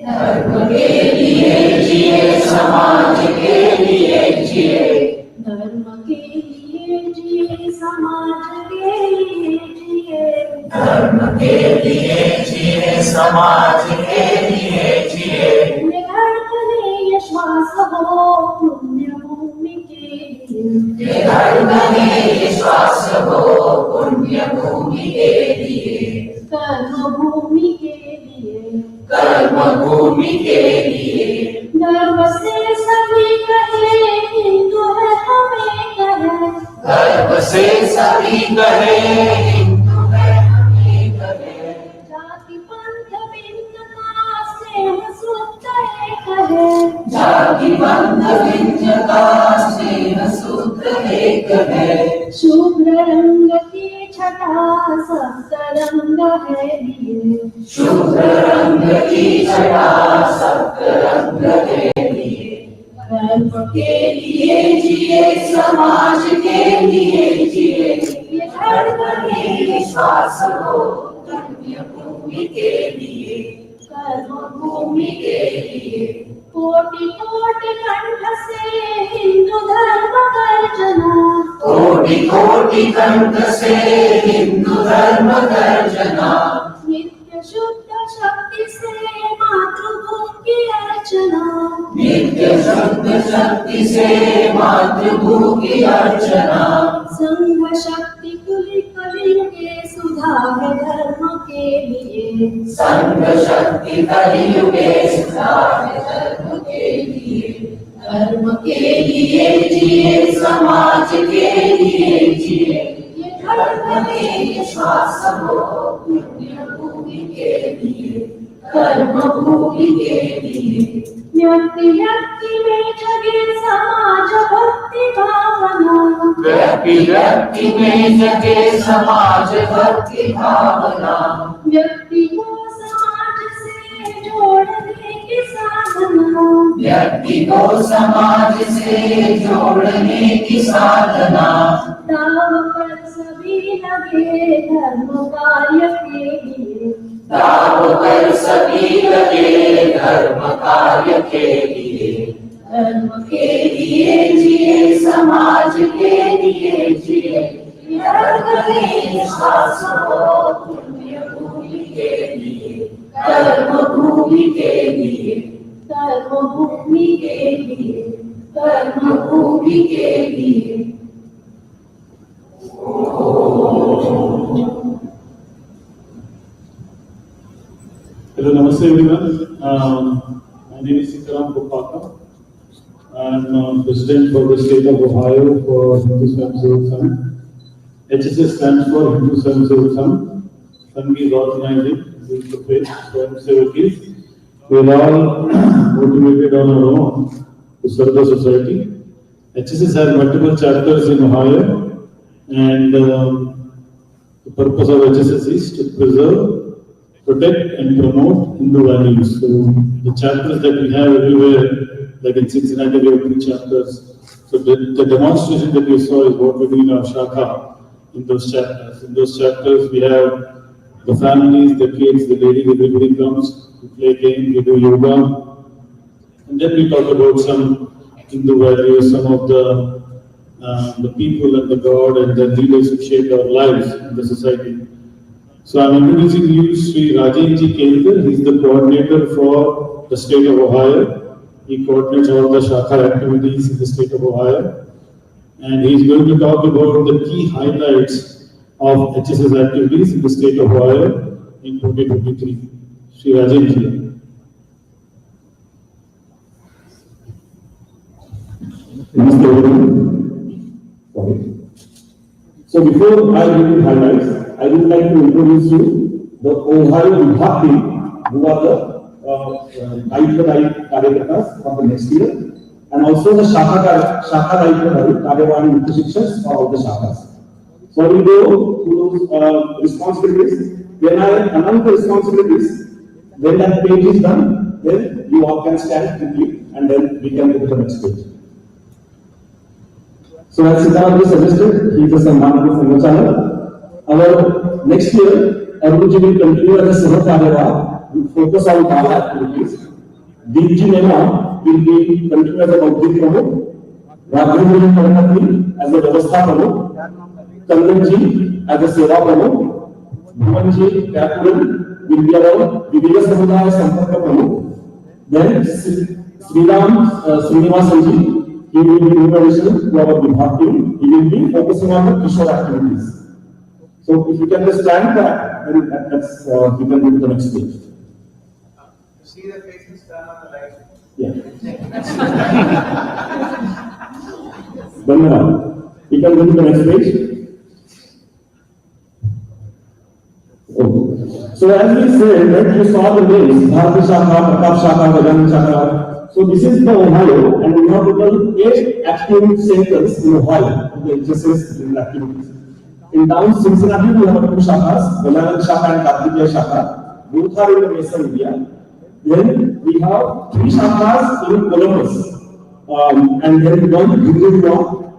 धर्म के लिए जिए, समाज के लिए जिए, धर्म के लिए जिए, समाज के लिए जिए, धर्म के लिए जिए, समाज के लिए जिए, ये धड़कने श्वास हो पुण्य भूमि के लिए, ये धड़कने श्वास हो पुण्य भूमि के लिए, कर्म भूमि के लिए, कर्म भूमि के लिए, गर्व से सभी कहे हिंदू है हमें कहे, गर्व से सभी कहे हिंदू है हमें कहे, जाति पंथ भिन्न का स्नेह सूत्र एक है, जाति पंथ भिन्न का स्नेह सूत्र एक है, शुभ्र रंग की छटा सप्त रंग है लिए, शुभ्र रंग की छटा सप्त रंग है लिए, धर्म के लिए जिए, समाज के लिए जिए, ये धड़कने श्वास हो पुण्य भूमि के लिए, कर्म भूमि के लिए, कोटि कोटि कंठ से हिंदू धर्म गर्जना, कोटि कोटि कंठ से हिंदू धर्म गर्जना, नित्य शुद्ध शक्ति से मातृभूमि की अर्चना, नित्य शुद्ध शक्ति से मातृभूमि की अर्चना, संघ शक्ति कलियुगे सुधा है धर्म के लिए, संघ शक्ति कलियुगे सुधा है धर्म के लिए, धर्म के लिए जिए, समाज के लिए जिए, ये धड़कने श्वास हो पुण्य भूमि के लिए, कर्म भूमि के लिए, व्यक्ति व्यक्ति में जगे समाज भक्ति भावना, व्यक्ति व्यक्ति में जगे समाज भक्ति भावना, व्यक्ति को समाज से जोड़ने की साधना, व्यक्ति को समाज से जोड़ने की साधना, दाव पर सभी लगे धर्म कार्य के लिए, दाव पर सभी लगे धर्म कार्य के लिए, धर्म के लिए जिए, समाज के लिए जिए, धर्म के श्वास हो पुण्य भूमि के लिए, कर्म भूमि के लिए, कर्म भूमि के लिए, कर्म भूमि के लिए। Hello, namaste everyone. My name is Sitaram Gopaka. I am President for the state of Ohio for Hindu Swayamsevak Sangh. HSS stands for Hindu Swayamsevak Sangh. Sangh is organizing the faith Swayamsevakis. We are all motivated on our own to serve the society. HSS has multiple chapters in Ohio, and the purpose of HSS is to preserve, protect and promote Hindu values. So the chapters that we have everywhere, like in Cincinnati, we have 2 chapters. So the demonstration that you saw is what we do in our Shakha in those chapters. In those chapters, we have the families, the kids, the ladies, everybody comes to play games, we do yoga, and then we talk about some Hindu values, some of the people and the God and the leaders who shaped our lives in the society. So I'm introducing you Sri Rajenji Kelkar. He's the coordinator for the state of Ohio. He coordinates all the Shakha activities in the state of Ohio. And he's going to talk about the key highlights of HSS activities in the state of Ohio in 2023. Sri Rajenji. Namaste everyone. Sorry. So before I give you highlights, I would like to introduce you the Ohio Vibhag team, who are the Daitya Karyakramas from the next year, and also the Shakha Daitya Karyawani Shikshakas for all the Shakhas. So I will go through those responsibilities. When I announce the responsibilities, when that page is done, then you all can stand quickly and then we can go to the next page. So as Siddharth suggested, he is a Sambandhi Sangachala. Our next year, Aruji will continue as a Sahakarya with focus on Dharma activities. Deepji Nema will be continue as a Bhakti Prabhu. Raghav will continue as a Vyavastha Prabhu. Kandanji as a Seva Prabhu. Bhuvanji Kapuran will be our Vijaya Samudaya Samparka Prabhu. Then Srinivasanji, he will be in addition to our Vibhag team. He will be focusing on the Kishore activities. So if you can just stand back, then that's we can go to the next page. See the faces turn on the light. Yeah. Dharma. We can go to the next page. Oh. So as we said, that you saw the names, Bharati Shakha, Pratap Shakha, Vajrayana Shakha. So this is the Ohio, and we have total 8 active centers in Ohio, the HSS activities. In town Cincinnati, we have 2 shakhas, Vajrayana Shakha and Kartikeya Shakha. Both are in the Western India. Then we have 3 shakhas in Columbus, and then 1 Hindu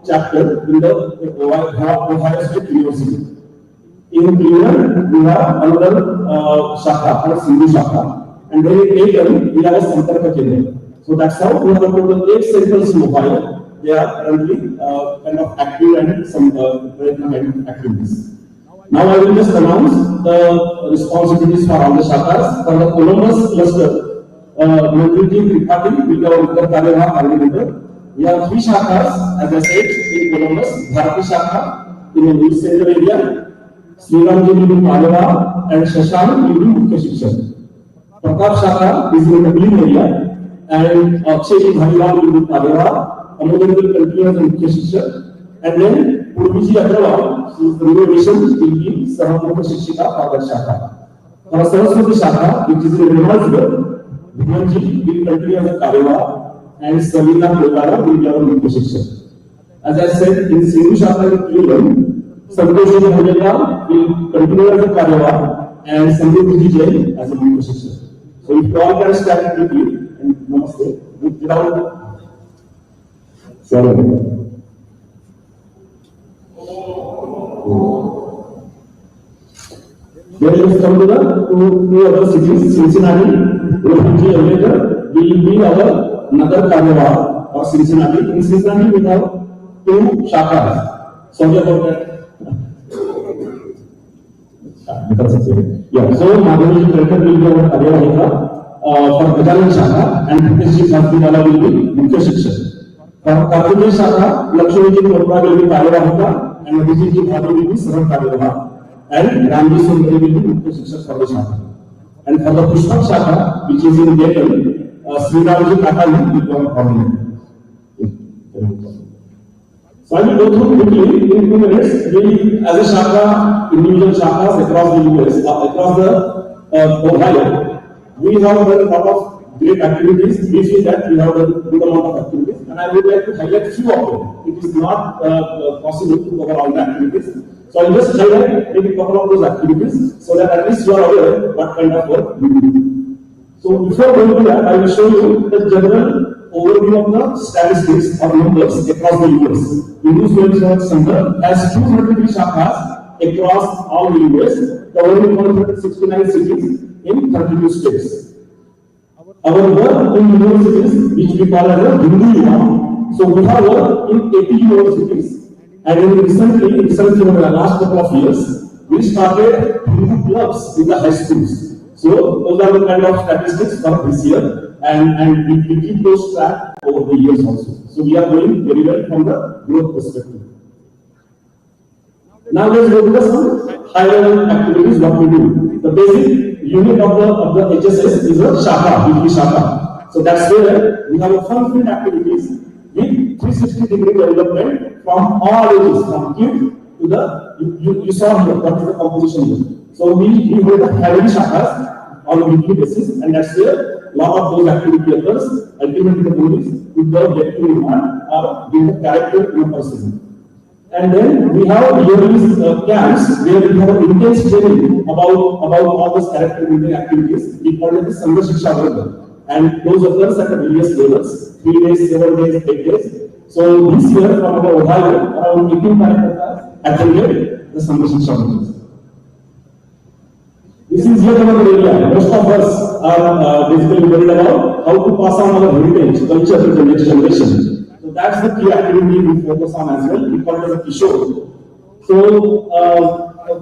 chapter in the Ohio State University. In Cleveland, we have another Shakha, called Hindu Shakha, and then in Aiken, we have a Samparka Kendra. So that's how we have a total 8 centers in Ohio. They are currently kind of active and some activities. Now I will just announce the responsibilities for all the shakhas. For the Columbus cluster, Mantriji Tripathi, we have Uttar Karya coordinator. We have 3 shakhas, as I said, in Columbus. Bharati Shakha in the East Central area. Sriramji will be Karya and Shashank will be Mukhya Shikshak. Pratap Shakha is in the Green area, and Akshay Bhaiwal will be Karya. Amodan will continue as a Mukhya Shikshak, and then Purviji Agrawal, who is the new addition, will be Sahamukha Shikshika for that Shakha. For Saraswati Shakha, which is in Remalsburg, Bhuvanji will continue as a Karya, and Savina Purvara will be our Mukhya Shikshak. As I said, in Hindu Shakha in Cleveland, Santoshi Bhojaya will continue as a Karya, and Sandeep Jain as a Mukhya Shikshak. So if you all can stand quickly, and namaste. without swallowing. Then let us come to the two other cities, Cincinnati, Rohini, and later will be our another Karyakram or Cincinnati. In Cincinnati we have two shakhas. Sorry about that. Yeah, so Madhavi Karyakram will be our Karyakram for Gajalan Shakha and Hitesh Bhaktiwala will be Mukhya Shiksha. For Karthikeya Shakha, Lakshmi Ji Chopra will be Karyakram and Abhijit Ji Bhadu will be Sarva Karyakram. And Ramji Sundari will be Mukhya Shiksha for the Shakha. And for the Pushpak Shakha, which is in Deccan, Sriramji Kaka will become prominent. So I will go through quickly in 2 minutes. We, as a Shakha, individual Shakhas across the US, across the Ohio, we have done a lot of great activities. We see that we have done a good amount of activities, and I would like to highlight few of them. It is not possible to cover all the activities. So I will just highlight maybe a couple of those activities so that at least you are aware what kind of work we do. So before going to that, I will show you the general overview of the statistics or numbers across the US. Hindu Swayamsevak Sangh has 203 shakhas across all the US, covering 169 cities in 32 states. Our work in universities, which we call as a Hindu Yuva, so we have worked in 80 universities. And recently, in the last couple of years, we started Hindu clubs in the high schools. So those are the kind of statistics for this year, and we keep those track over the years also. So we are going very well from the growth perspective. Now let's go to some high-level activities what we do. The basic unit of the HSS is a Shakha, weekly Shakha. So that's where we have a fun-filled activities with 360-degree development from all ages, from kid to the, you saw here, what is the composition here. So we hold a heavy shakhas on a weekly basis, and that's where a lot of those activity occurs. Ultimately, the goal is to get to demand or build a character in a person. And then we have yearly camps where we have intense training about all those character building activities. We call it the Sangha Shiksha Varga. And those occurs at various levels, 3 days, 7 days, 8 days. So this year from our Ohio, around 18 characters attended the Sangha Shiksha Varga. This is yet another area. Most of us are basically worried about how to pass on our heritage, culture to the next generation. So that's the key activity we focus on as well. We call it as a Kishore. So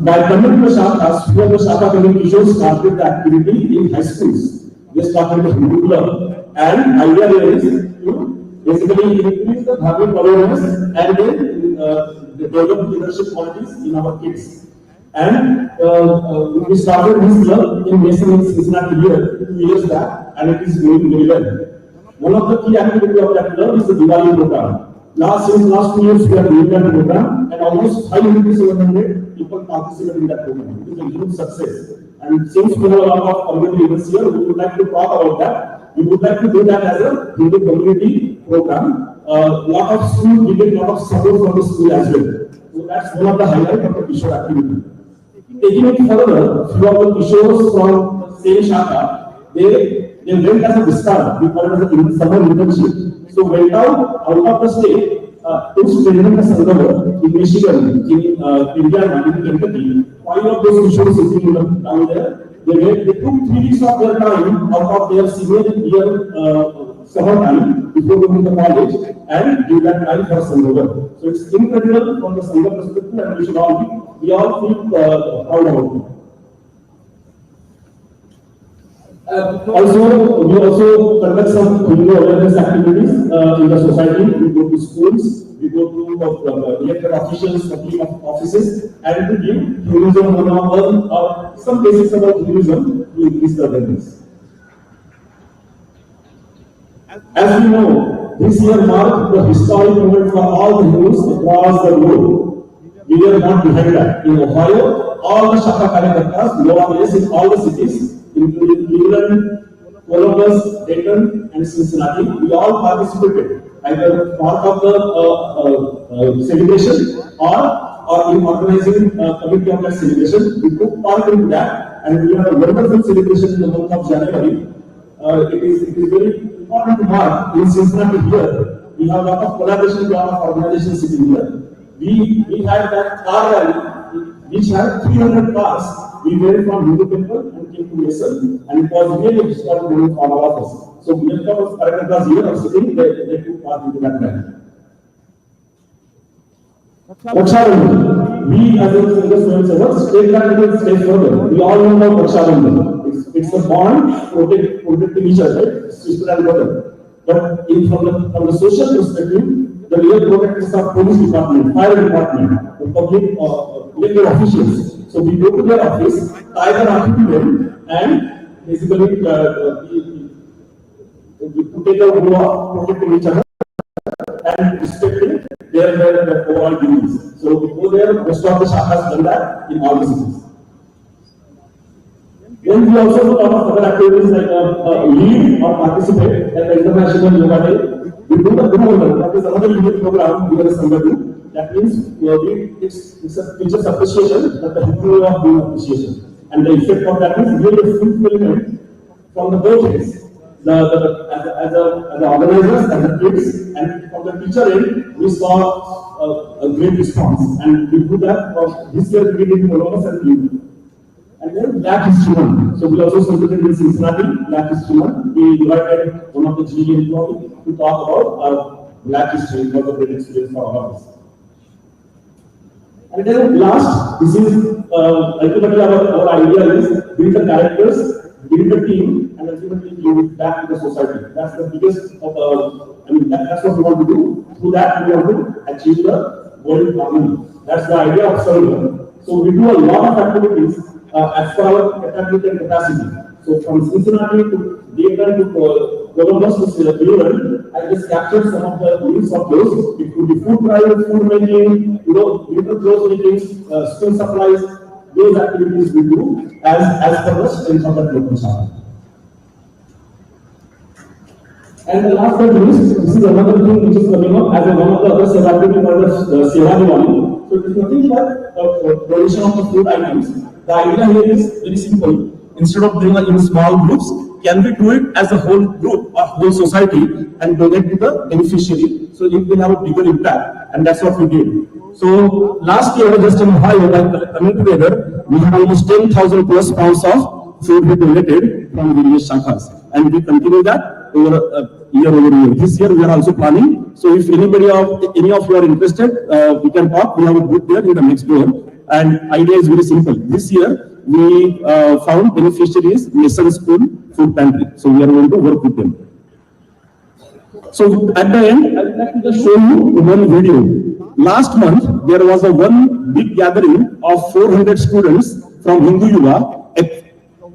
by coming to the Shakhas, few of the Shakha coming Kishore started the activity in high schools. They started the Hindu club, and idea there is to basically increase the Dharma awareness and then develop leadership qualities in our kids. And we started this club in Cincinnati 2 years back, and it is going very well. One of the key activities of that club is the Diwali program. Since last 2 years, we are doing that program, and almost 500 to 700 people participate in that program. It is a huge success. And since we have a lot of community events here, we would like to talk about that. We would like to do that as a Hindu community program. Lot of schools, we get a lot of support from the school as well. So that's one of the highlights of the Kishore activity. Taking it further, few of the Kishores from the same Shakha, they went as a Vistar, we call it as a summer internship. So went out of the state to strengthen the Sangha in Michigan, in India, in Kentucky. 5 of those Kishores sitting down there. They took 3 weeks of their time out of their senior year summer time before going to college and give that time for Sangha. So it's incredible from the Sangha perspective, and we all feel proud about it. We also conduct some Hindu awareness activities in the society. We go to schools, we go to elected officials, public offices, and to give Hinduism 101 or some basics about Hinduism to increase the awareness. As we know, this year marked the historic moment for all the Hindus across the globe. We were not behind that. In Ohio, all the Shakha Karyakartas, nowadays in all the cities, including Cleveland, Columbus, Dayton, and Cincinnati, we all participated, either part of the celebration or in organizing a committee of that celebration. We took part in that, and we had a wonderful celebration in the month of January. It is very important mark in Cincinnati here. We have a lot of collaboration with a lot of organizations sitting here. We had that car rally, which had 300 cars. We went from Hindu temple and came to Mason, and it was really extraordinary moment for all of us. So Vijaya Karyakram was here of sitting, they took part into that rally. Rakshabandhan. We as a Hindu Swayamsevak take that a step further. We all know about Rakshabandhan. It's a bond protecting each other, sister and brother. But from the social perspective, the real protectors are police department, fire department, the public elected officials. So we go to their office, tie the rakhi to them, and basically to take a role of protecting each other and respecting their overall duties. So we go there, most of the shakhas done that in all the cities. Then we also do a lot of other activities like lead or participate at the International Yoga Day. We do the Dharma, that is another unique program we are Sangha. That means it's a teacher's appreciation, but the Hindu way of doing appreciation. And the effect of that is really fulfillment from the both ends. As the organizers, as the kids, and from the teacher end, we saw a great response. And we do that for this year we did in Columbus and Cleveland. And then Black History Month. So we also celebrated in Cincinnati, Black History Month. We invited one of the GE employees to talk about Black history. It was a great experience for all of us. And then last, this is ultimately our idea is build the characters, build the team, and ultimately give it back to the society. That's the biggest that's what we want to do. Through that, we want to achieve the world harmony. That's the idea of serving. So we do a lot of activities as per our capability and capacity. So from Cincinnati to Dayton to Columbus to Cleveland, I just captured some of the needs of those. It could be food drive, food making, winter clothes making, school supplies. Those activities we do as per the strength of that local shop. And the last but not least, this is another thing which is coming up as one of the other seva activities called the Seva Diwali. So it is nothing but donation of the food items. The idea here is very simple. Instead of doing it in small groups, can we do it as a whole group or whole society and donate to the beneficiary? So it will have a bigger impact, and that's what we did. So last year, just in Ohio, by coming together, we had almost 10,000 plus pounds of food we donated from various shakhas, and we continue that over year. This year we are also planning. So if any of you are interested, we can talk. We have a group there in the next door. And idea is very simple. This year we found beneficiaries Mason School Food Pantry. So we are going to work with them. So at the end, I would like to just show you one video. Last month there was one big gathering of 400 students from Hindu Yuva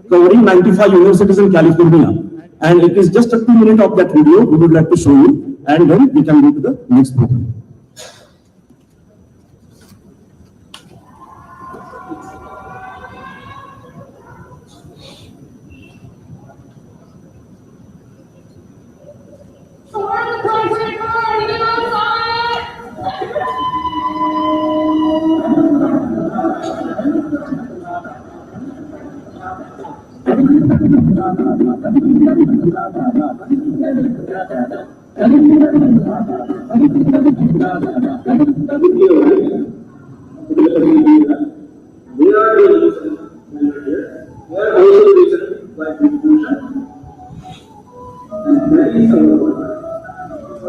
covering 95 universities in California. And it is just a 2-minute of that video we would like to show you, and then we can go to the next program.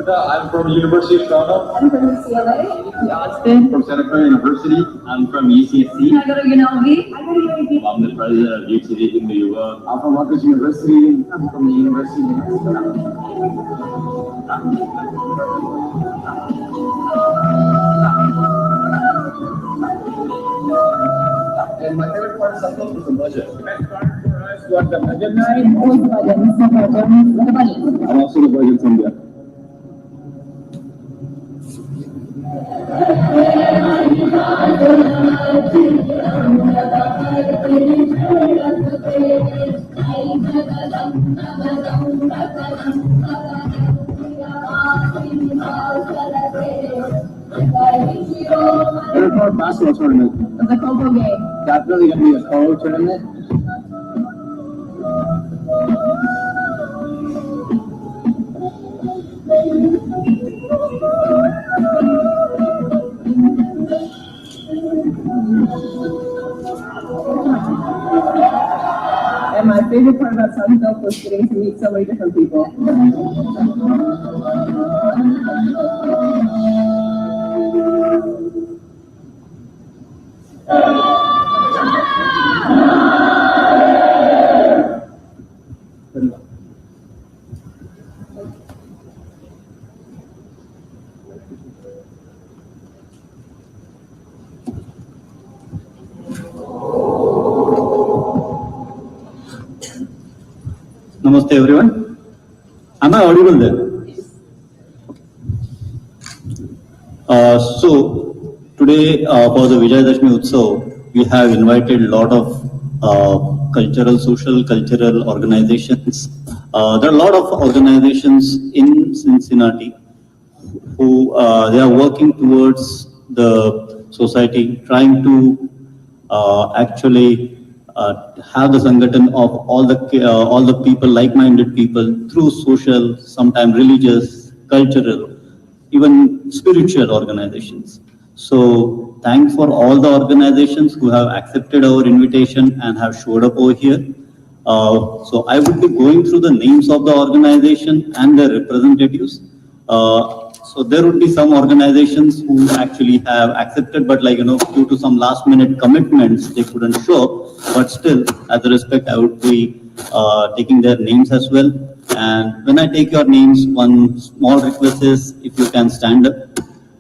I'm from University of Toronto. I'm from UCLA. Austin. From Santa Clara University. I'm from UCSC. I go to UNLV. I go to UNLV. I'm the president of UCD Hindu Yuva. I'm from Rutgers University. I'm from the University of Minnesota. And my favorite part of Cycle was the budget. What the budget night? I'm also the budget from there. Airport basketball tournament. The Coco game. That's really going to be a polo tournament. And my favorite part about Southern Dope was getting to meet so many different people. Namaste everyone. Am I audible there? So today for the Vijaya Dashami Utsav, we have invited a lot of cultural organizations. There are a lot of organizations in Cincinnati who they are working towards the society, trying to actually have the Sangathan of all the people, like-minded people, through social, sometimes religious, cultural, even spiritual organizations. So thanks for all the organizations who have accepted our invitation and have showed up over here. So I would be going through the names of the organization and their representatives. So there would be some organizations who actually have accepted, but due to some last minute commitments, they couldn't show up. But still, as a respect, I would be taking their names as well. And when I take your names, one small request is if you can stand up,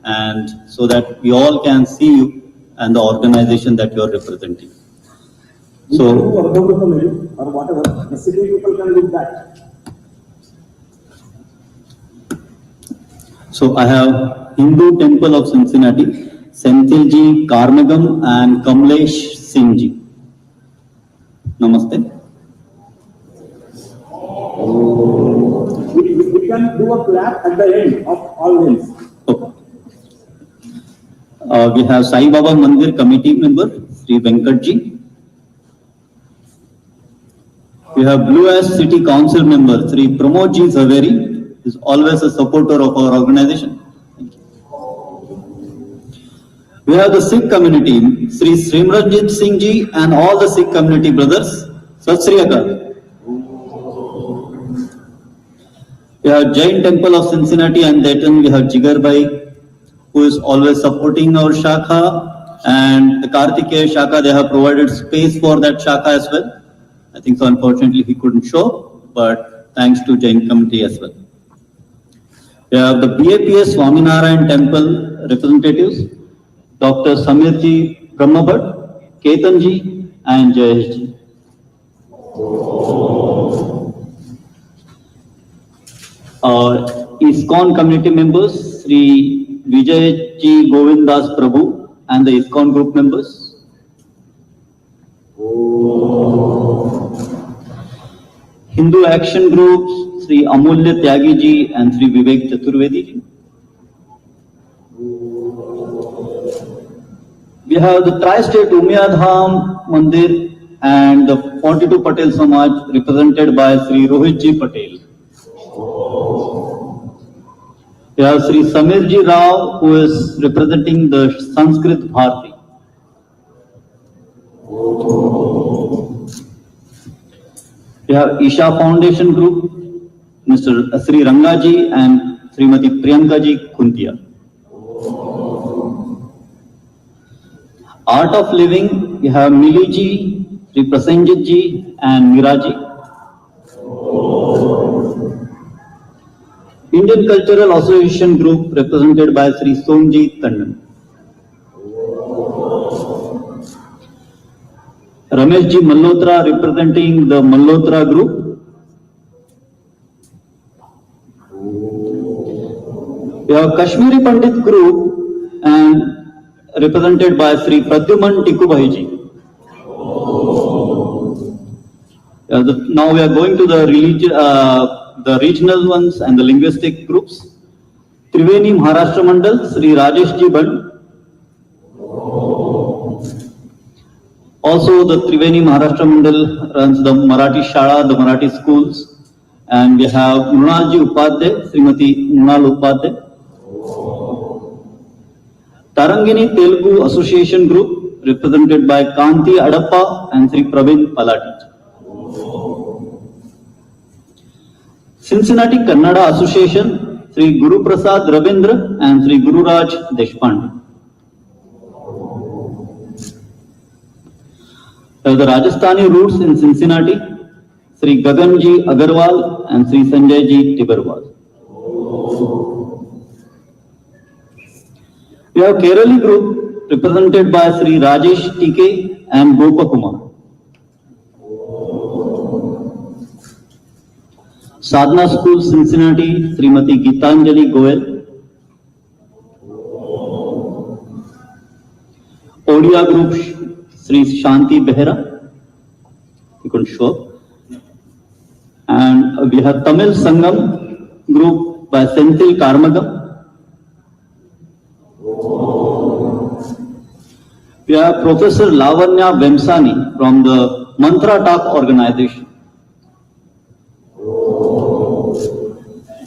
and so that we all can see you and the organization that you are representing. So, or whatever, the city people can look back. So I have Hindu Temple of Cincinnati, Senthilji Karmagam and Kamlesh Singhji. Namaste. We can do a clap at the end of all names. Okay. We have Sai Baba Mandir Committee member, Sri Venkatji. We have Blue Ash City Council member, Sri Pramodji Zaveri, is always a supporter of our organization. Thank you. We have the Sikh community, Sri Srimranjit Singh Ji and all the Sikh community brothers. Sat Sri Akal. We have Jain Temple of Cincinnati and Dayton. We have Jigar Bhai, who is always supporting our Shakha, and the Kartikeya Shakha, they have provided space for that Shakha as well. I think so, unfortunately he couldn't show, but thanks to Jain committee as well. We have the BAPS Swaminarayan Temple representatives, Dr. Samirji Brahmabhat, Ketanji and Jayeshji. ISKCON community members, Sri Vijay Ji Govindas Prabhu and the ISKCON group members. Hindu Action Groups, Sri Amulya Tyagi Ji and Sri Vivek Chaturvedi Ji. We have the Tri-State Umiyadham Mandir and the 42 Patel Samaj represented by Sri Rohit Ji Patel. We have Sri Samir Ji Rao, who is representing the Sanskrit Bharati. We have Isha Foundation Group, Mr. Sri Rangaji and Srimati Priyanka Ji Kuntia. Art of Living, we have Mili Ji, Sri Prasenjit Ji and Miraji. Indian Cultural Association Group represented by Sri Somji Tandon. Ramesh Ji Malhotra representing the Malhotra Group. We have Kashmiri Pandit Group and represented by Sri Pradyuman Tikubhai Ji. Now we are going to the regional ones and the linguistic groups. Triveni Maharashtra Mandal, Sri Rajesh Ji Band. Also, the Triveni Maharashtra Mandal runs the Marathi Shala, the Marathi schools. And we have Mrunal Ji Upadhyay, Srimati Mrunal Upadhyay. Tarangini Telugu Association Group, represented by Kanti Adappa and Sri Praveen Palati. Cincinnati Kannada Association, Sri Guru Prasad Ravindra and Sri Guru Raj Deshpande. The Rajasthani roots in Cincinnati, Sri Gaganji Agarwal and Sri Sanjayji Tibarwal. We have Kerali group represented by Sri Rajesh TK and Gopakumar. Sadhana School Cincinnati, Srimati Gitanjali Goel. Odia group Sri Shanti Behera. You can show up. And we have Tamil Sangam group by Senthil Karmagam. We have Professor Lavanya Vemsani from the Mantra Talk organization.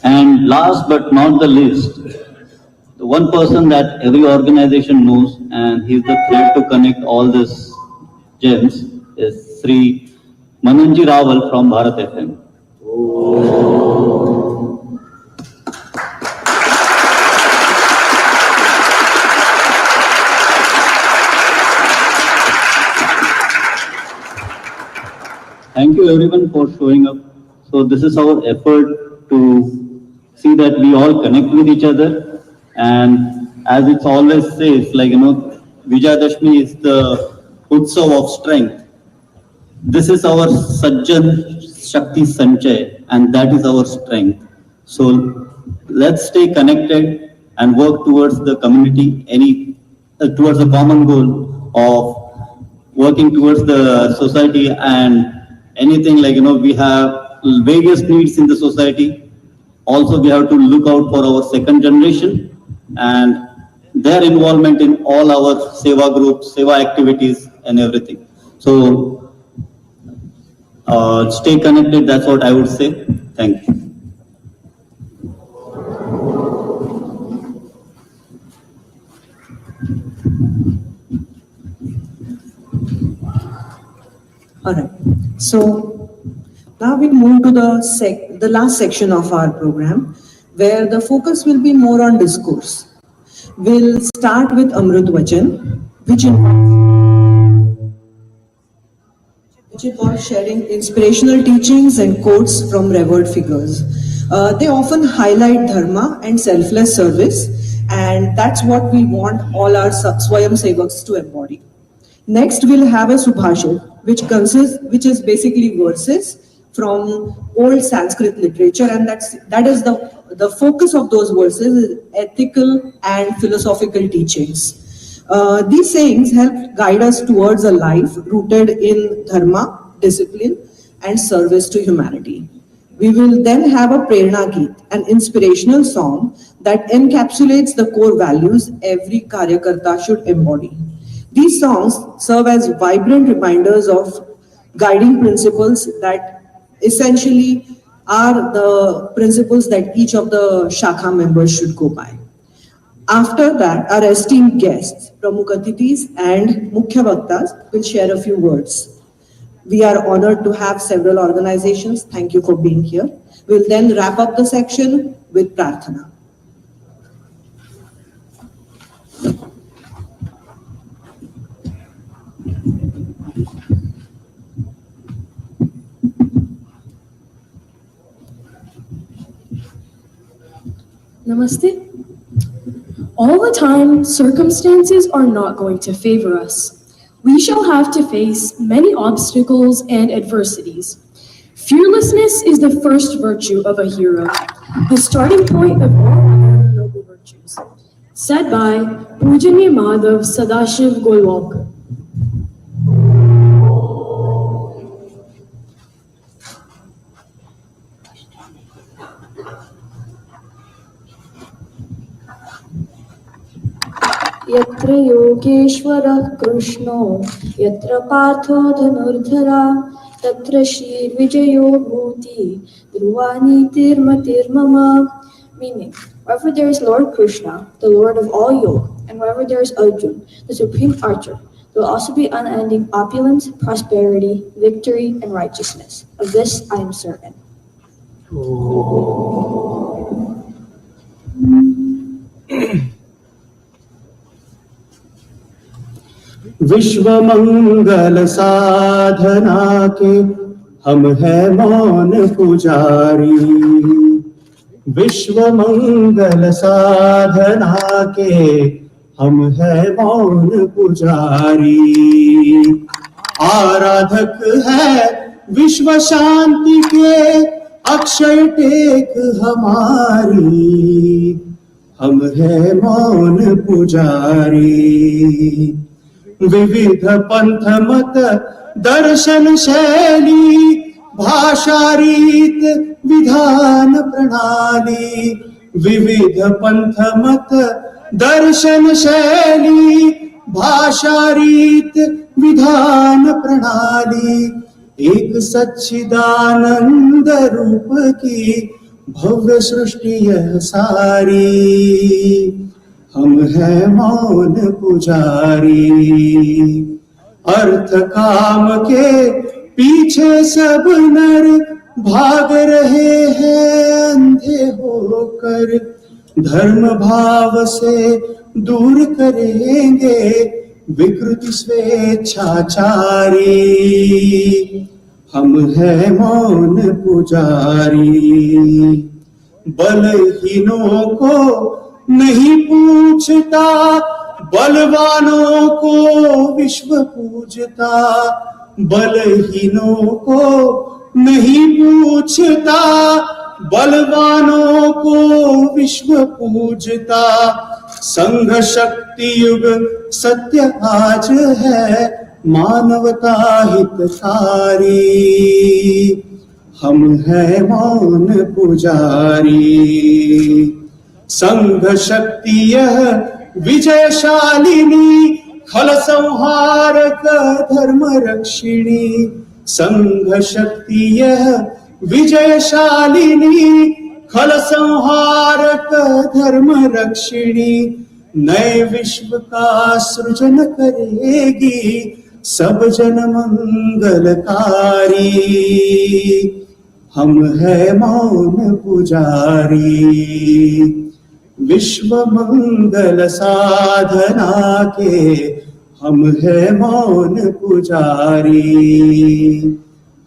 And last but not the least, the one person that every organization knows and he's the thread to connect all these gems is Sri Mananji Rawal from Bharat FM. Thank you everyone for showing up. So this is our effort to see that we all connect with each other. And as it always says, like, Vijaya Dashami is the Utsav of strength. This is our Sajjan Shakti Sanchay, and that is our strength. So let's stay connected and work towards the community, towards the common goal of working towards the society and anything like, we have various needs in the society. Also, we have to look out for our second generation and their involvement in all our seva groups, seva activities and everything. So, stay connected, that's what I would say. Thank you. All right. So now we move to the last section of our program, where the focus will be more on discourse. We'll start with Amrit Vachan, which involves sharing inspirational teachings and quotes from revered figures. They often highlight dharma and selfless service, and that's what we want all our Swayamsevaks to embody. Next, we'll have a Subhashit, which is basically verses from old Sanskrit literature, and that is the focus of those verses is ethical and philosophical teachings. These sayings help guide us towards a life rooted in dharma, discipline, and service to humanity. We will then have a Prerna Geet, an inspirational song that encapsulates the core values every Karyakarta should embody. These songs serve as vibrant reminders of guiding principles that essentially are the principles that each of the Shakha members should go by. After that, our esteemed guests, Pramukh Atithis and Mukhya Vaktas will share a few words. We are honored to have several organizations. Thank you for being here. We'll then wrap up the section with Prarthana. Namaste. All the time, circumstances are not going to favor us. We shall have to face many obstacles and adversities. Fearlessness is the first virtue of a hero, the starting point of all other noble virtues. Said by Pujanya Madhav Sadashiv Golwalkar. यत्र योगेश्वरः कृष्णो यत्र पार्थो धनुर्धरा तत्र श्रीर्विजयो भूति ध्रुवानीतिर्मतिर्मम. Meaning, Wherever there is Lord Krishna, the Lord of all yoga, and wherever there is Arjun, the supreme archer, there will also be unending opulence, prosperity, victory, and righteousness. Of this I am certain. विश्व मंगल साधना के हम है मौन पुजारी। विश्व मंगल साधना के हम है मौन पुजारी। आराधक है विश्व शांति के अक्षय टेक हमारी। हम है मौन पुजारी। विविध पंथ मत दर्शन शैली भाषा रीत विधान प्रणाली। विविध पंथ मत दर्शन शैली भाषा रीत विधान प्रणाली। एक सच्चिदानंद रूप की भव्य सृष्टि यह सारी। हम है मौन पुजारी। अर्थ काम के पीछे सब नर भाग रहे हैं अंधे होकर। धर्म भाव से दूर करेंगे विकृति स्वेच्छाचारी। हम है मौन पुजारी। बलहीनों को नहीं पूछता, बलवानों को विश्व पूजता। बलहीनों को नहीं पूछता, बलवानों को विश्व पूजता। संघ शक्ति युग सत्य आज है मानवता हितकारी। हम है मौन पुजारी। संघ शक्ति यह विजयशालिनी खल संहारक धर्म रक्षिणी। संघ शक्ति यह विजयशालिनी खल संहारक धर्म रक्षिणी। नए विश्व का सृजन करेगी सब जन मंगलकारी। हम है मौन पुजारी। विश्व मंगल साधना के हम है मौन पुजारी।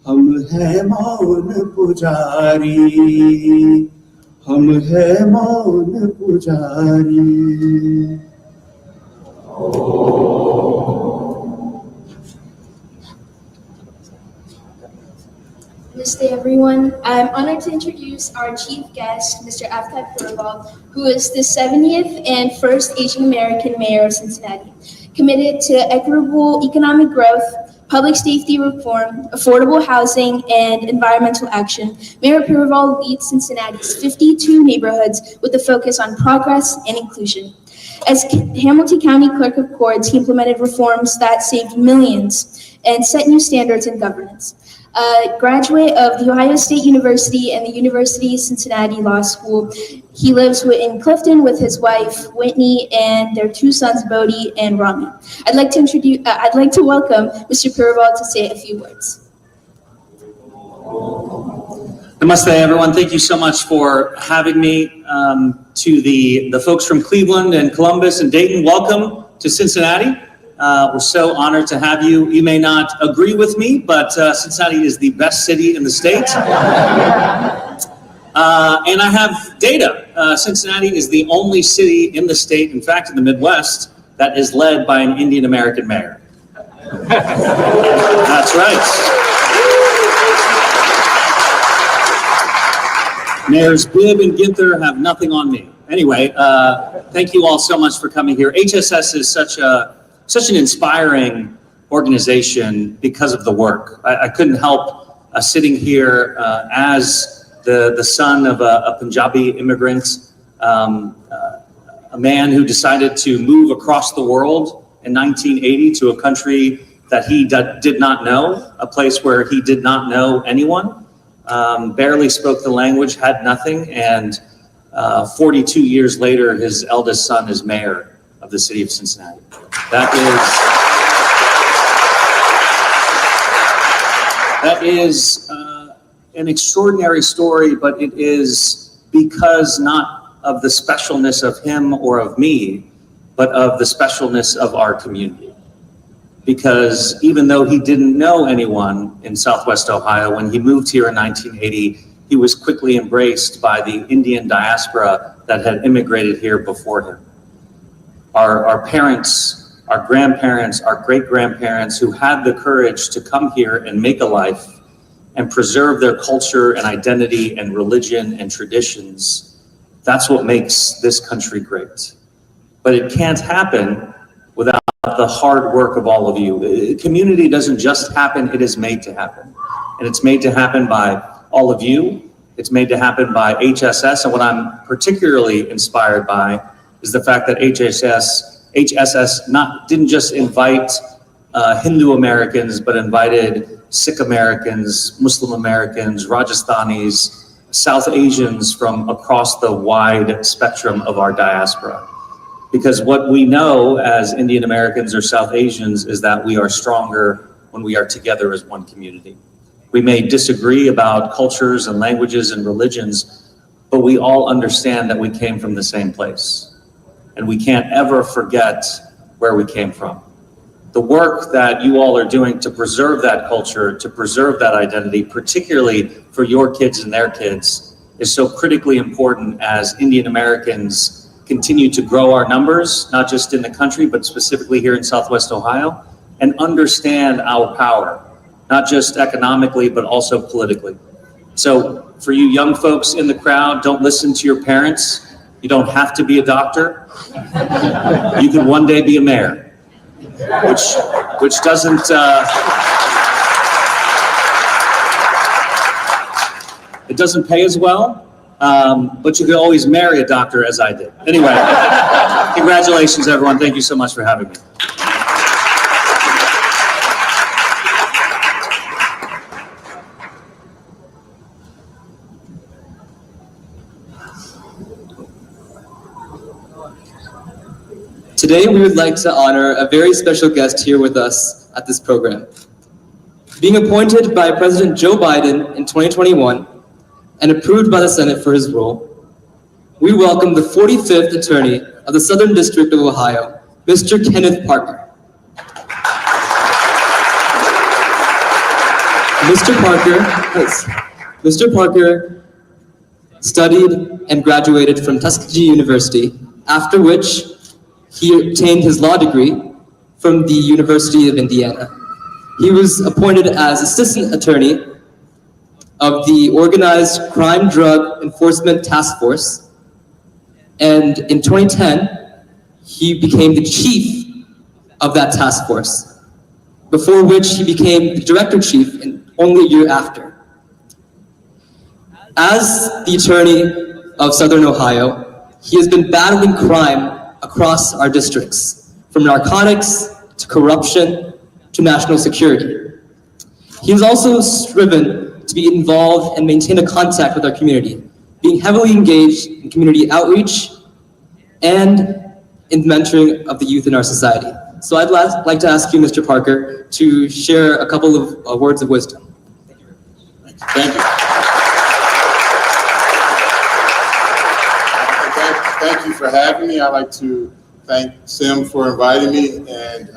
हम है मौन पुजारी। हम है मौन पुजारी। Namaste everyone. I'm honored to introduce our chief guest, Mr. Aftab Purval, who is the 70th and first Asian American mayor of Cincinnati, committed to equitable economic growth, public safety reform, affordable housing, and environmental action. Mayor Purval leads Cincinnati's 52 neighborhoods with a focus on progress and inclusion. As Hamilton County Clerk of Courts, he implemented reforms that saved millions and set new standards in governance. A graduate of The Ohio State University and the University of Cincinnati Law School, he lives in Clifton with his wife, Whitney, and their two sons, Bodhi and Rami. I'd like to welcome Mr. Purval to say a few words. Namaste, everyone. Thank you so much for having me. To the folks from Cleveland and Columbus and Dayton, welcome to Cincinnati. We're so honored to have you. You may not agree with me, but Cincinnati is the best city in the state. And I have data. Cincinnati is the only city in the state, in fact, in the Midwest, that is led by an Indian American mayor. That's right. Mayors Bibb and Ginther have nothing on me. Anyway, thank you all so much for coming here. HSS is such an inspiring organization because of the work. I couldn't help sitting here as the son of a Punjabi immigrant, a man who decided to move across the world in 1980 to a country that he did not know, a place where he did not know anyone, barely spoke the language, had nothing, and 42 years later, his eldest son is mayor of the city of Cincinnati. That is an extraordinary story, but it is because not of the specialness of him or of me, but of the specialness of our community. Because even though he didn't know anyone in Southwest Ohio, when he moved here in 1980, he was quickly embraced by the Indian diaspora that had immigrated here before him. Our parents, our grandparents, our great-grandparents who had the courage to come here and make a life and preserve their culture and identity and religion and traditions, that's what makes this country great. But it can't happen without the hard work of all of you. Community doesn't just happen, it is made to happen. And it's made to happen by all of you. It's made to happen by HSS. And what I'm particularly inspired by is the fact that HSS didn't just invite Hindu Americans, but invited Sikh Americans, Muslim Americans, Rajasthanis, South Asians from across the wide spectrum of our diaspora. Because what we know as Indian Americans or South Asians is that we are stronger when we are together as one community. We may disagree about cultures and languages and religions, but we all understand that we came from the same place. And we can't ever forget where we came from. The work that you all are doing to preserve that culture, to preserve that identity, particularly for your kids and their kids, is so critically important as Indian Americans continue to grow our numbers, not just in the country, but specifically here in Southwest Ohio, and understand our power, not just economically, but also politically. So for you young folks in the crowd, don't listen to your parents. You don't have to be a doctor. You could one day be a mayor, which doesn't, it doesn't pay as well. But you could always marry a doctor, as I did. Anyway, congratulations, everyone. Thank you so much for having me. Today, we would like to honor a very special guest here with us at this program. Being appointed by President Joe Biden in 2021 and approved by the Senate for his role, we welcome the 45th Attorney of the Southern District of Ohio, Mr. Kenneth Parker. Mr. Parker studied and graduated from Tuskegee University, after which he obtained his law degree from the University of Indiana. He was appointed as Assistant Attorney of the Organized Crime Drug Enforcement Task Force, and in 2010, he became the chief of that task force, before which he became the Director Chief only a year after. As the Attorney of Southern Ohio, he has been battling crime across our districts, from narcotics to corruption to national security. He has also striven to be involved and maintain a contact with our community, being heavily engaged in community outreach and in mentoring of the youth in our society. So I'd like to ask you, Mr. Parker, to share a couple of words of wisdom. Thank you. Thank you for having me. I'd like to thank Sim for inviting me, and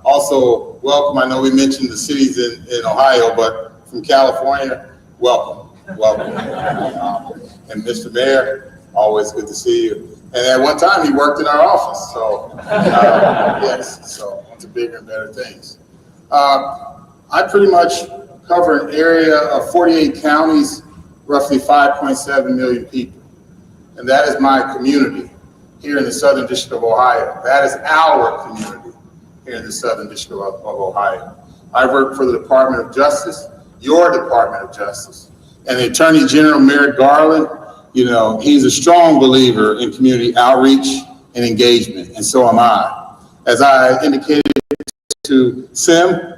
also welcome. I know we mentioned the cities in Ohio, but from California, welcome. And Mr. Mayor, always good to see you. And at one time, he worked in our office, so yes, so on to bigger and better things. I pretty much cover an area of 48 counties, roughly 5.7 million people. And that is my community here in the Southern District of Ohio. That is our community here in the Southern District of Ohio. I work for the Department of Justice, your Department of Justice. And the Attorney General, Merrick Garland, you know, he's a strong believer in community outreach and engagement, and so am I. As I indicated to Sim,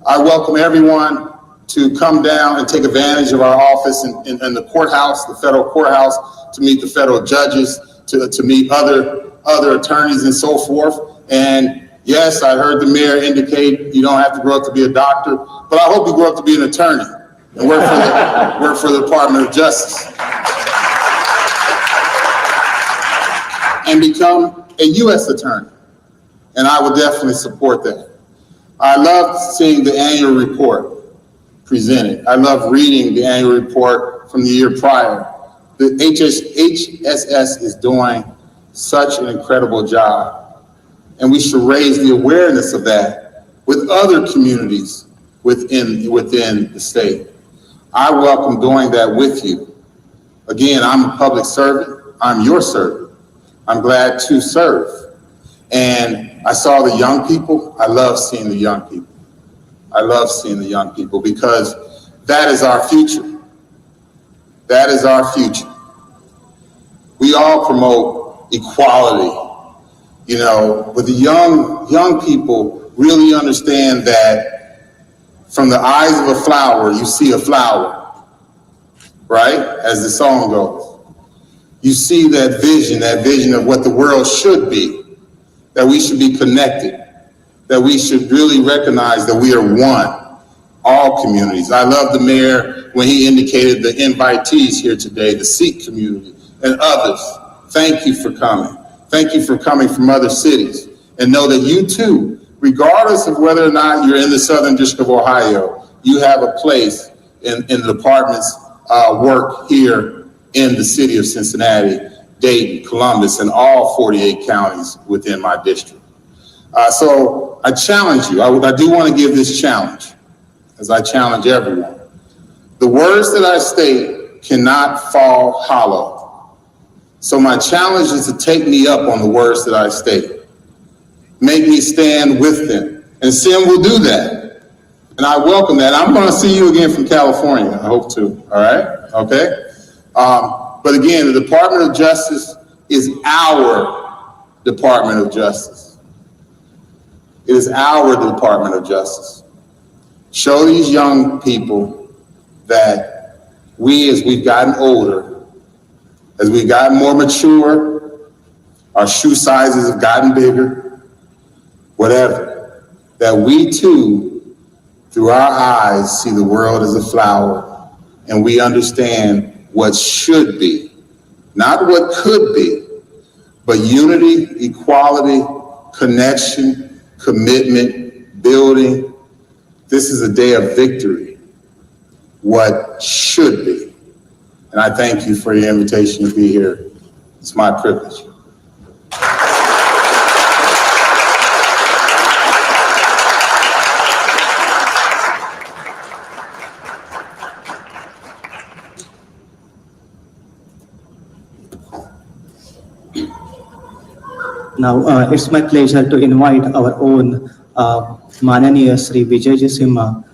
I welcome everyone to come down and take advantage of our office in the courthouse, the federal courthouse, to meet the federal judges, to meet other attorneys and so forth. And yes, I heard the mayor indicate you don't have to grow up to be a doctor, but I hope you grow up to be an attorney and work for the Department of Justice and become a U.S. attorney. And I will definitely support that. I love seeing the annual report presented. I love reading the annual report from the year prior. The HSS is doing such an incredible job, and we should raise the awareness of that with other communities within the state. I welcome doing that with you. Again, I'm a public servant. I'm your servant. I'm glad to serve. And I saw the young people. I love seeing the young people. I love seeing the young people because that is our future. That is our future. We all promote equality, you know, but the young people really understand that from the eyes of a flower, you see a flower, right? As the song goes. You see that vision of what the world should be, that we should be connected, that we should really recognize that we are one, all communities. I love the mayor when he indicated the invitees here today, the Sikh community and others. Thank you for coming. Thank you for coming from other cities. And know that you too, regardless of whether or not you're in the Southern District of Ohio, you have a place in the department's work here in the city of Cincinnati, Dayton, Columbus, and all 48 counties within my district. So I challenge you. I do want to give this challenge, as I challenge everyone. The words that I state cannot fall hollow. So my challenge is to take me up on the words that I state. Make me stand with them. And Sim will do that. And I welcome that. I'm going to see you again from California. I hope to. All right? Okay? But again, the Department of Justice is our Department of Justice. It is our Department of Justice. Show these young people that we, as we've gotten older, as we've gotten more mature, our shoe sizes have gotten bigger, whatever, that we too, through our eyes, see the world as a flower, and we understand what should be, not what could be, but unity, equality, connection, commitment, building. This is a day of victory, what should be. And I thank you for your invitation to be here. It's my privilege. Now, it's my pleasure to invite our own Mananiya Sri Vijaya Dashami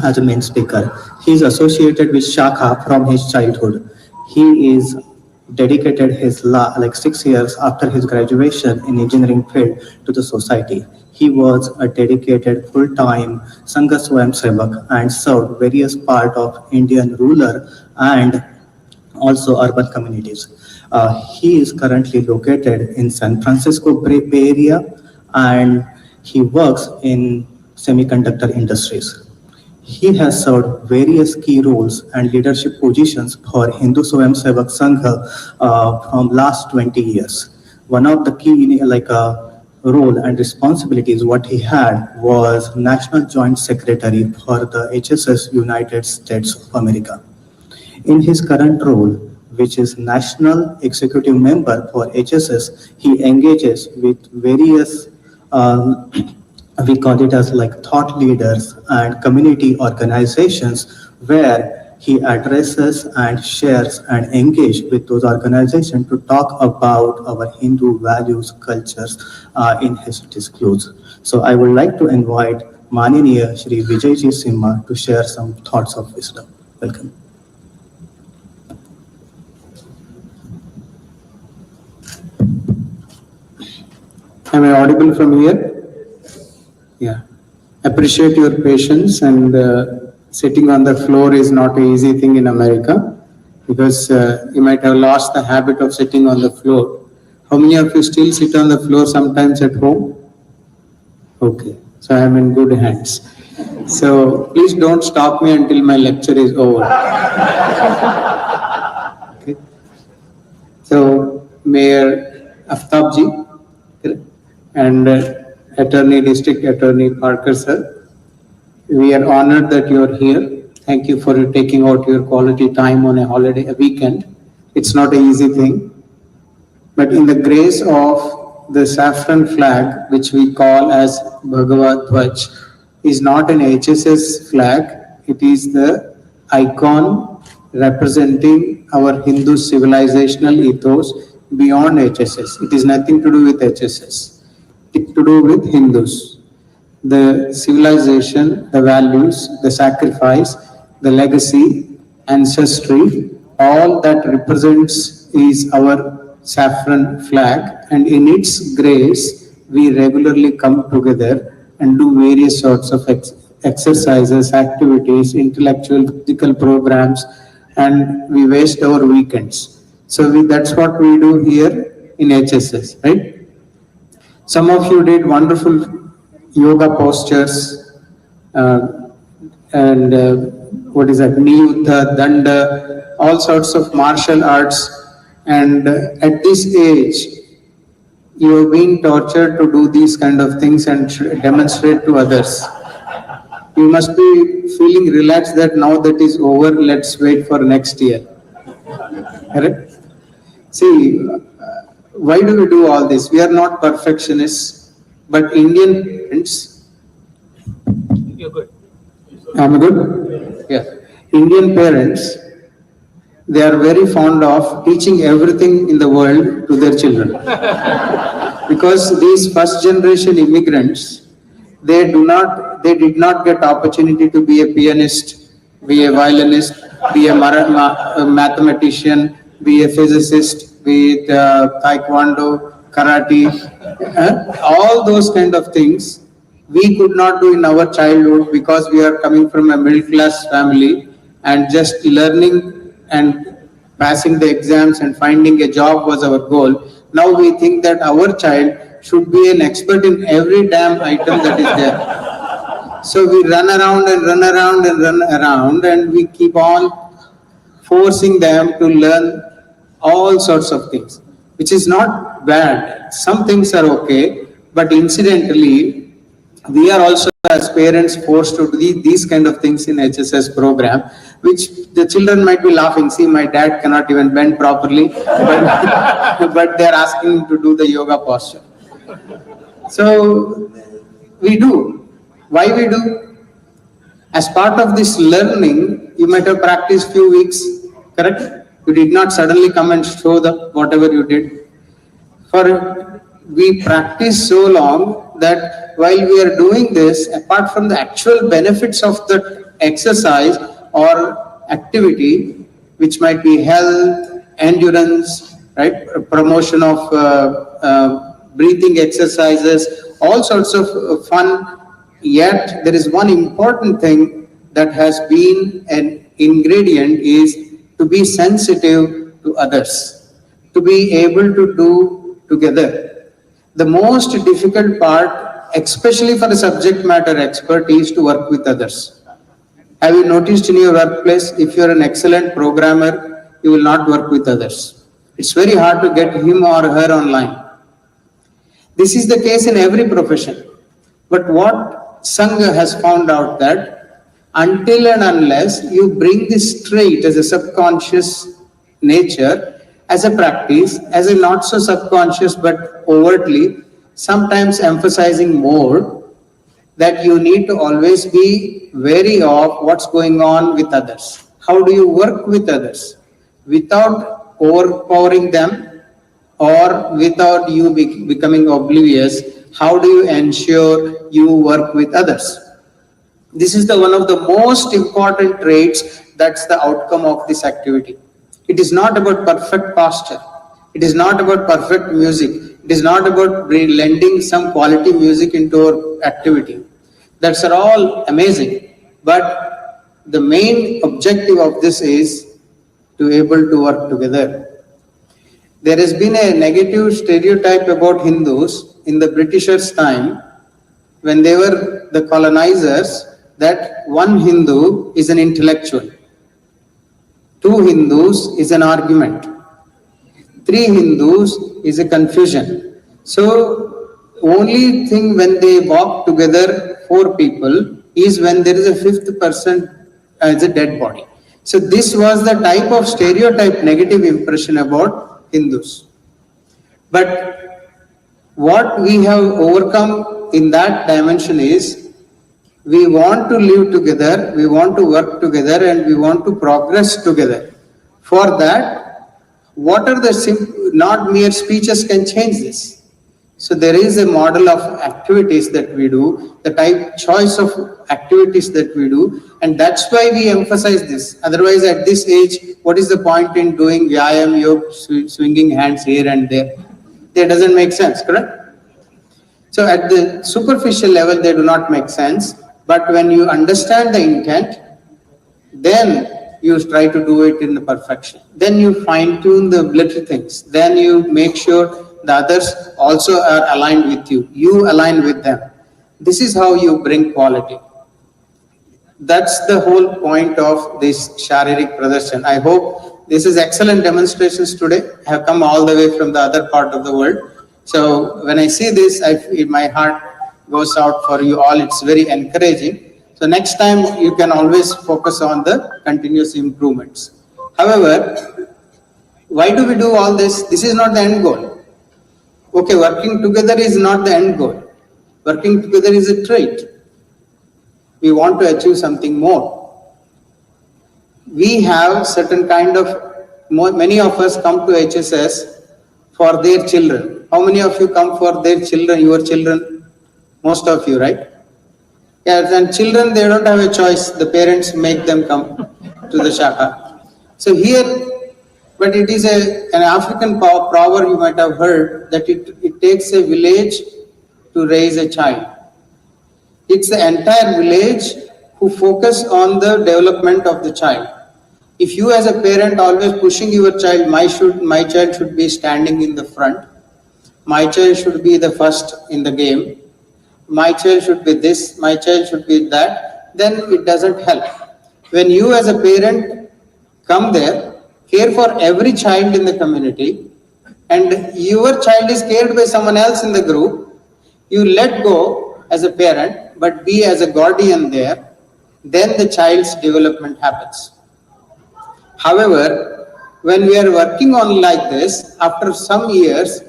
as a main speaker. He is associated with Shakha from his childhood. He is dedicated his 6 years after his graduation in engineering field to the society. He was a dedicated full-time Hindu Swayamsevak and served various parts of Indian rural and also urban communities. He is currently located in San Francisco Bay Area and he works in semiconductor industries. He has served various key roles and leadership positions for Hindu Swayamsevak Sangh from last 20 years. One of the key role and responsibilities what he had was National Joint Secretary for the HSS United States of America. In his current role, which is National Executive Member for HSS, he engages with various we call it as thought leaders and community organizations where he addresses and shares and engage with those organizations to talk about our Hindu values, cultures in his discourse. So I would like to invite Mananiya Shri Vijaya Dashami to share some thoughts of wisdom. Welcome. Am I audible from here? Yeah. Appreciate your patience and sitting on the floor is not an easy thing in America, because you might have lost the habit of sitting on the floor. How many of you still sit on the floor sometimes at home? Okay, so I am in good hands. So please don't stop me until my lecture is over. Okay. So Mayor Aftabji and Attorney District Attorney Parker sir, we are honored that you are here. Thank you for taking out your quality time on a holiday, a weekend. It's not an easy thing. But in the grace of the saffron flag, which we call as Bhagavad Dhwaj, is not an HSS flag. It is the icon representing our Hindu civilizational ethos beyond HSS. It is nothing to do with HSS. It's to do with Hindus. The civilization, the values, the sacrifice, the legacy, ancestry, all that represents is our saffron flag, and in its grace we regularly come together and do various sorts of exercises, activities, intellectual, physical programs, and we waste our weekends. So that's what we do here in HSS, right? Some of you did wonderful yoga postures, and what is that, Niyuddha, Danda, all sorts of martial arts. And at this age, you are being tortured to do these kind of things and demonstrate to others. You must be feeling relaxed that now that is over, let's wait for next year. Correct? See, why do we do all this? We are not perfectionists, but Indian parents. You're good. I'm good? Yeah. Indian parents, they are very fond of teaching everything in the world to their children. Because these first generation immigrants, they did not get opportunity to be a pianist, be a violinist, be a mathematician, be a physicist, be it taekwondo, karate, all those kind of things we could not do in our childhood because we are coming from a middle class family, and just learning and passing the exams and finding a job was our goal. Now we think that our child should be an expert in every damn item that is there. So we run around and run around and run around, and we keep on forcing them to learn all sorts of things, which is not bad. Some things are okay, but incidentally, we are also as parents forced to do these kind of things in HSS program, which the children might be laughing. See, my dad cannot even bend properly, but they're asking him to do the yoga posture. So we do. Why we do? As part of this learning, you might have practiced few weeks, correct? You did not suddenly come and show whatever you did. We practice so long that while we are doing this, apart from the actual benefits of the exercise or activity, which might be health, endurance, right, promotion of breathing exercises, all sorts of fun, yet there is one important thing that has been an ingredient, is to be sensitive to others, to be able to do together. The most difficult part, especially for a subject matter expert, is to work with others. Have you noticed in your workplace, if you are an excellent programmer, you will not work with others. It's very hard to get him or her online. This is the case in every profession. But what Sangha has found out, that until and unless you bring this trait as a subconscious nature, as a practice, as a not so subconscious but overtly, sometimes emphasizing more, that you need to always be wary of what's going on with others. How do you work with others without overpowering them or without you becoming oblivious? How do you ensure you work with others? This is one of the most important traits. That's the outcome of this activity. It is not about perfect posture. It is not about perfect music. It is not about blending some quality music into our activity. That's all amazing. But the main objective of this is to able to work together. There has been a negative stereotype about Hindus in the Britishers' time when they were the colonizers, that one Hindu is an intellectual, two Hindus is an argument, three Hindus is a confusion. So only thing when they walk together, four people, is when there is a fifth person as a dead body. So this was the type of stereotype negative impression about Hindus. But what we have overcome in that dimension is we want to live together, we want to work together, and we want to progress together. For that, what are the not mere speeches can change this. So there is a model of activities that we do, the type choice of activities that we do, and that's why we emphasize this. Otherwise, at this age, what is the point in doing Vyayam, yoga, swinging hands here and there? That doesn't make sense, correct? So at the superficial level, they do not make sense. But when you understand the intent, then you try to do it in the perfection. Then you fine tune the little things. Then you make sure the others also are aligned with you. You align with them. This is how you bring quality. That's the whole point of this Sharirik Pradarshan. I hope this is excellent demonstrations today. I have come all the way from the other part of the world. So when I see this, my heart goes out for you all. It's very encouraging. So next time you can always focus on the continuous improvements. However, why do we do all this? This is not the end goal. Okay, working together is not the end goal. Working together is a trait. We want to achieve something more. We have certain kind of, many of us come to HSS for their children. How many of you come for their children, your children? Most of you, right? Yes, and children, they don't have a choice. The parents make them come to the Shakha. So here, but it is an African proverb you might have heard that it takes a village to raise a child. It's the entire village who focus on the development of the child. If you as a parent always pushing your child, my child should be standing in the front, my child should be the first in the game, my child should be this, my child should be that, then it doesn't help. When you as a parent come there, care for every child in the community, and your child is cared by someone else in the group, you let go as a parent, but be as a guardian there, then the child's development happens. However, when we are working on like this, after some years,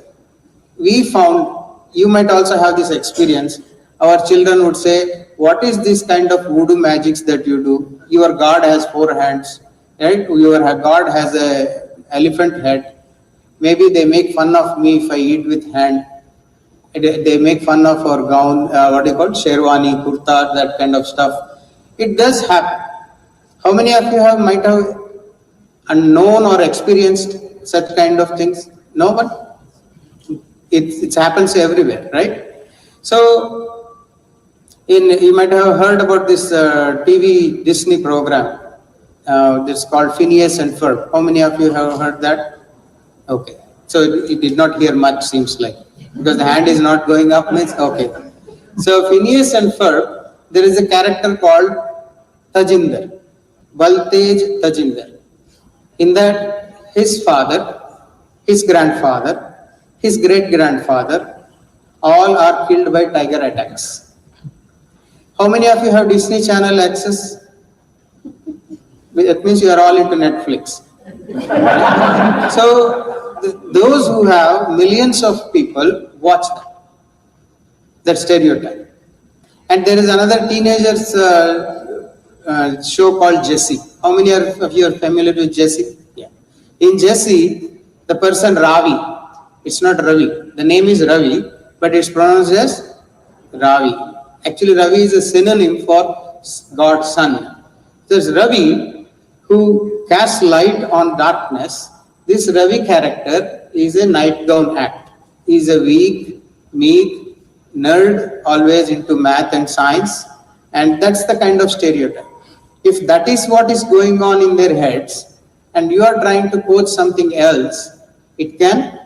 we found, you might also have this experience, our children would say, what is this kind of voodoo magics that you do? Your God has 4 hands. Right? Your God has an elephant head. Maybe they make fun of me if I eat with hand. They make fun of our gown, what do you call it? Sherwani, kurta, that kind of stuff. It does happen. How many of you might have unknown or experienced such kind of things? No one? It happens everywhere, right? So, you might have heard about this TV Disney program. It's called Phineas and Ferb. How many of you have heard that? Okay. So it did not hear much, seems like. Because the hand is not going up, means okay. So Phineas and Ferb, there is a character called Tajinder. Baltej Tajinder. In that, his father, his grandfather, his great-grandfather, all are killed by tiger attacks. How many of you have Disney Channel access? That means you are all into Netflix. So those who have millions of people watch that stereotype. And there is another teenagers show called Jessie. How many of you are familiar with Jessie? Yeah. In Jessie, the person Ravi, it's not Ravi. The name is Ravi, but it's pronounced as Ravi. Actually, Ravi is a synonym for God's son. There's Ravi, who casts light on darkness. This Ravi character is a nightgown act. He is a weak, meek, nerd, always into math and science, and that's the kind of stereotype. If that is what is going on in their heads and you are trying to coach something else, it can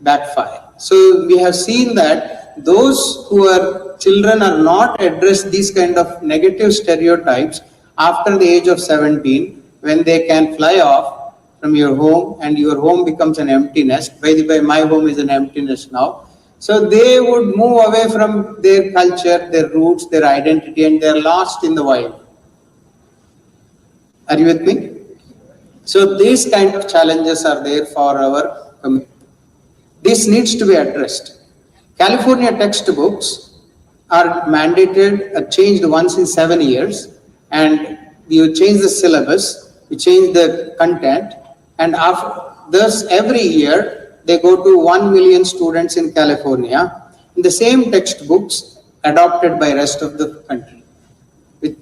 backfire. So we have seen that those who are children are not addressed these kind of negative stereotypes after the age of 17, when they can fly off from your home and your home becomes an empty nest. By the way, my home is an empty nest now. So they would move away from their culture, their roots, their identity, and they're lost in the wild. Are you with me? So these kind of challenges are there for our community. This needs to be addressed. California textbooks are mandated, changed once in 7 years, and you change the syllabus, you change the content, and after thus every year they go to 1 million students in California, in the same textbooks adopted by rest of the country.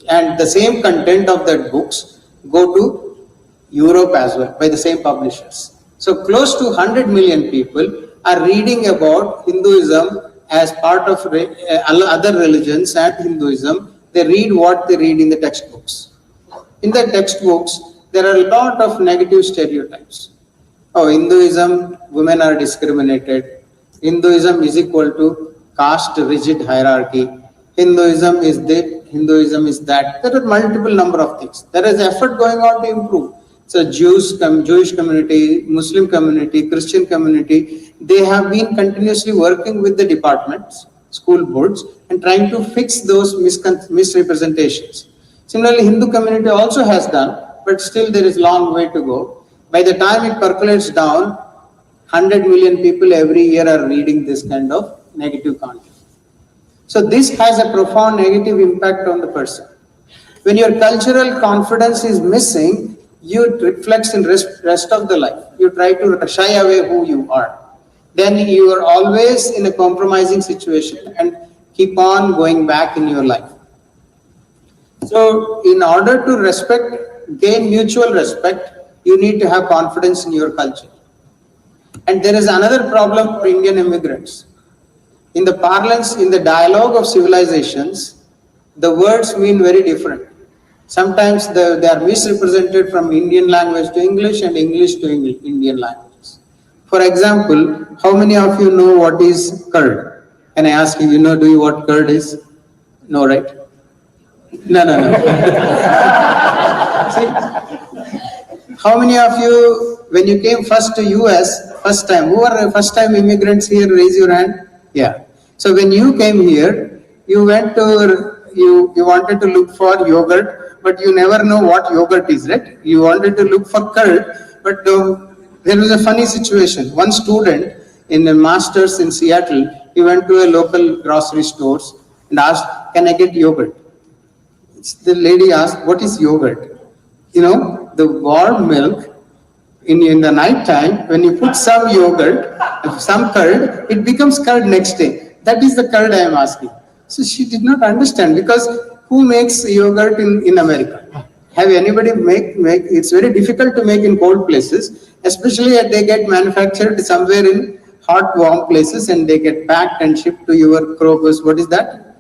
And the same content of that books go to Europe as well by the same publishers. So close to 100 million people are reading about Hinduism as part of other religions and Hinduism. They read what they read in the textbooks. In the textbooks, there are a lot of negative stereotypes. Oh, Hinduism, women are discriminated. Hinduism is equal to caste rigid hierarchy. Hinduism is this, Hinduism is that. There are multiple number of things. There is effort going on to improve. So Jewish community, Muslim community, Christian community, they have been continuously working with the departments, school boards, and trying to fix those misrepresentations. Similarly, Hindu community also has done, but still there is a long way to go. By the time it percolates down, 100 million people every year are reading this kind of negative content. So this has a profound negative impact on the person. When your cultural confidence is missing, you reflects in rest of the life. You try to shy away who you are. Then you are always in a compromising situation and keep on going back in your life. So in order to gain mutual respect, you need to have confidence in your culture. And there is another problem for Indian immigrants. In the parlance, in the dialogue of civilizations, the words mean very different. Sometimes they are misrepresented from Indian language to English and English to Indian languages. For example, how many of you know what is curd? Can I ask you, do you know what curd is? No, right? No. See, how many of you, when you came first to US, first time, who are first time immigrants here? Raise your hand. Yeah. So when you came here, you went to, you wanted to look for yogurt, but you never know what yogurt is, right? You wanted to look for curd, but there was a funny situation. One student in a master's in Seattle, he went to a local grocery store and asked, "Can I get yogurt?" The lady asked, "What is yogurt?" The warm milk, in the night time, when you put some yogurt, some curd, it becomes curd next day. That is the curd I am asking. So she did not understand, because who makes yogurt in America? Have anybody make? It's very difficult to make in cold places, especially if they get manufactured somewhere in hot, warm places and they get packed and shipped to your Kroger's. What is that?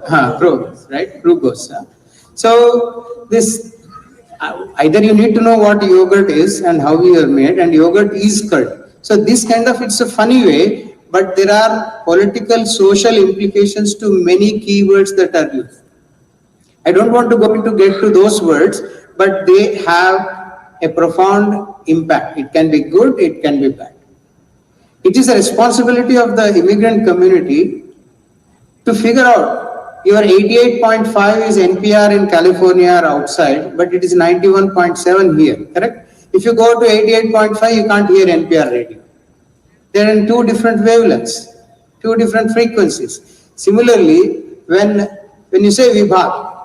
Kroger's, right? Kroger's. So this, either you need to know what yogurt is and how you are made, and yogurt is curd. So this kind of, it's a funny way, but there are political, social implications to many keywords that are used. I don't want to get to those words, but they have a profound impact. It can be good, it can be bad. It is a responsibility of the immigrant community to figure out, your 88.5 is NPR in California or outside, but it is 91.7 here, correct? If you go to 88.5, you can't hear NPR radio. They're in two different wavelengths, two different frequencies. Similarly, when you say Vibhag,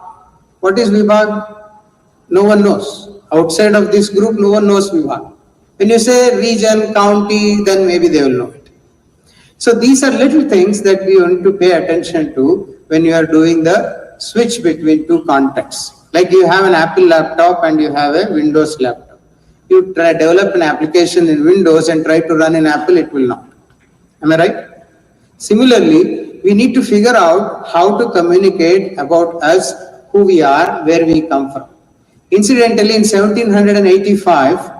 what is Vibhag? No one knows. Outside of this group, no one knows Vibhag. When you say region, county, then maybe they will know it. So these are little things that we want to pay attention to when you are doing the switch between two contexts. Like you have an Apple laptop and you have a Windows laptop. You try to develop an application in Windows and try to run in Apple, it will not. Am I right? Similarly, we need to figure out how to communicate about us, who we are, where we come from. Incidentally, in 1785,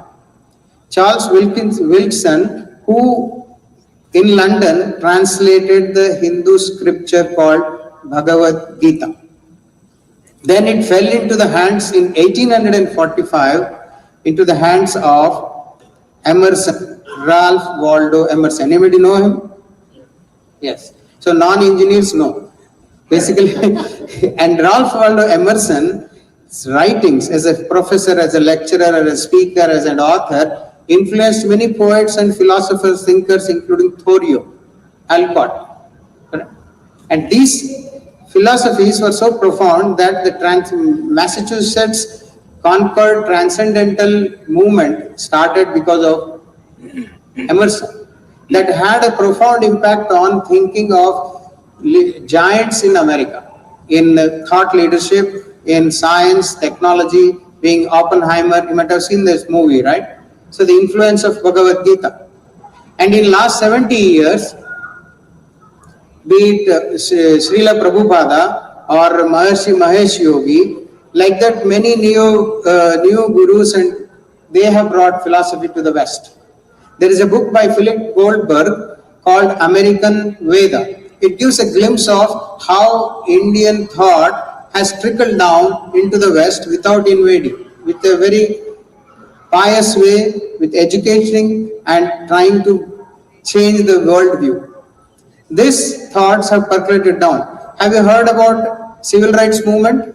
Charles Wilson, who in London translated the Hindu scripture called Bhagavad Gita. Then it fell into the hands in 1845 into the hands of Emerson, Ralph Waldo Emerson. Anybody know him? Yes. So non-engineers know. Basically, and Ralph Waldo Emerson's writings as a professor, as a lecturer, as a speaker, as an author, influenced many poets and philosophers, thinkers, including Thoreau, Alcott. And these philosophies were so profound that the Massachusetts Concord Transcendental Movement started because of Emerson. That had a profound impact on thinking of giants in America, in thought leadership, in science, technology, being Oppenheimer. You might have seen this movie, right? So the influence of Bhagavad Gita. And in last 70 years, be it Srila Prabhupada or Maharishi Mahesh Yogi, like that many new gurus, and they have brought philosophy to the West. There is a book by Philip Goldberg called American Veda. It gives a glimpse of how Indian thought has trickled down into the West without invading, with a very pious way, with educating and trying to change the worldview. These thoughts have percolated down. Have you heard about civil rights movement?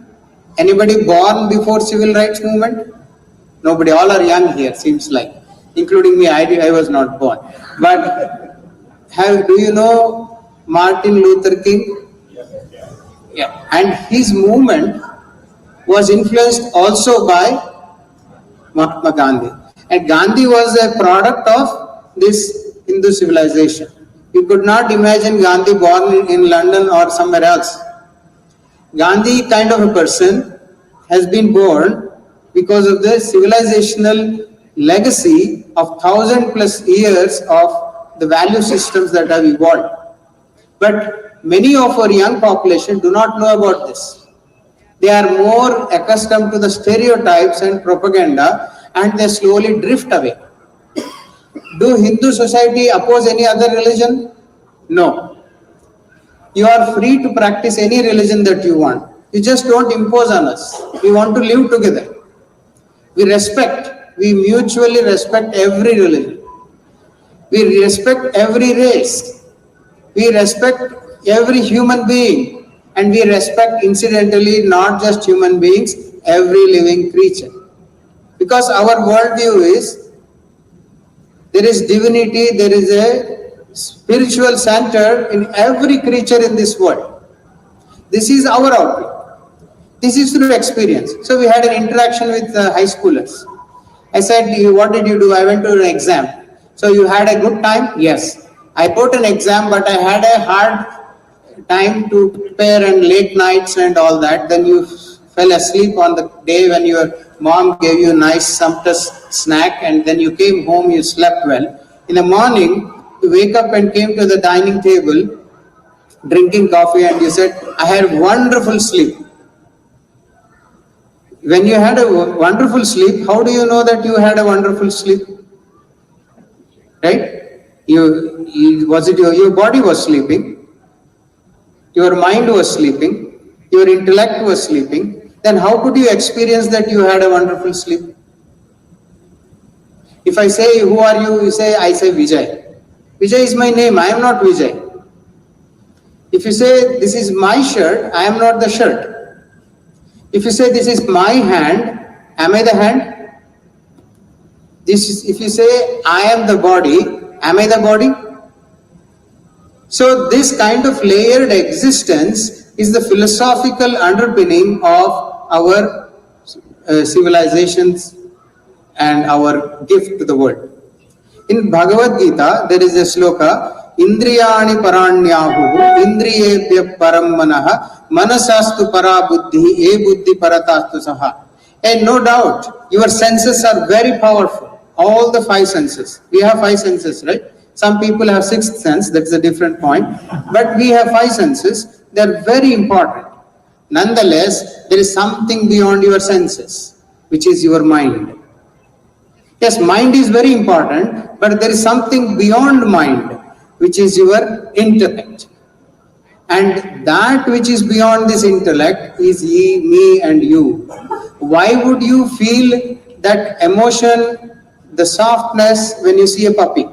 Anybody born before civil rights movement? Nobody. All are young here, seems like, including me. I was not born. But do you know Martin Luther King? Yeah. And his movement was influenced also by Mahatma Gandhi. And Gandhi was a product of this Hindu civilization. You could not imagine Gandhi born in London or somewhere else. Gandhi kind of a person has been born because of the civilizational legacy of 1,000+ years of the value systems that have evolved. But many of our young population do not know about this. They are more accustomed to the stereotypes and propaganda, and they slowly drift away. Do Hindu society oppose any other religion? No. You are free to practice any religion that you want. You just don't impose on us. We want to live together. We mutually respect every religion. We respect every race. We respect every human being. And we respect, incidentally, not just human beings, every living creature. Because our worldview is, there is divinity, there is a spiritual center in every creature in this world. This is our outlook. This is through experience. So we had an interaction with high schoolers. I said, what did you do? I went to an exam. So you had a good time? Yes. I put an exam, but I had a hard time to prepare and late nights and all that. Then you fell asleep on the day when your mom gave you a nice sumptuous snack, and then you came home, you slept well. In the morning, you wake up and came to the dining table, drinking coffee, and you said, I had wonderful sleep. When you had a wonderful sleep, how do you know that you had a wonderful sleep? Right? Your body was sleeping, your mind was sleeping, your intellect was sleeping. Then how could you experience that you had a wonderful sleep? If I say, who are you? You say, I say Vijay. Vijay is my name, I am not Vijay. If you say, this is my shirt, I am not the shirt. If you say, this is my hand, am I the hand? If you say, I am the body, am I the body? So this kind of layered existence is the philosophical underpinning of our civilizations and our gift to the world. In Bhagavad Gita, there is a sloka, Indriyani paranyahu, Indriyebhya param manaha, manasastu para buddhi, e buddhi paratastu saha. And no doubt, your senses are very powerful. All the 5 senses. We have 5 senses, right? Some people have 6th sense, that's a different point. But we have 5 senses, they are very important. Nonetheless, there is something beyond your senses. which is your mind. Yes, mind is very important, but there is something beyond mind, which is your intellect. And that which is beyond this intellect is ye, me and you. Why would you feel that emotion, the softness when you see a puppy?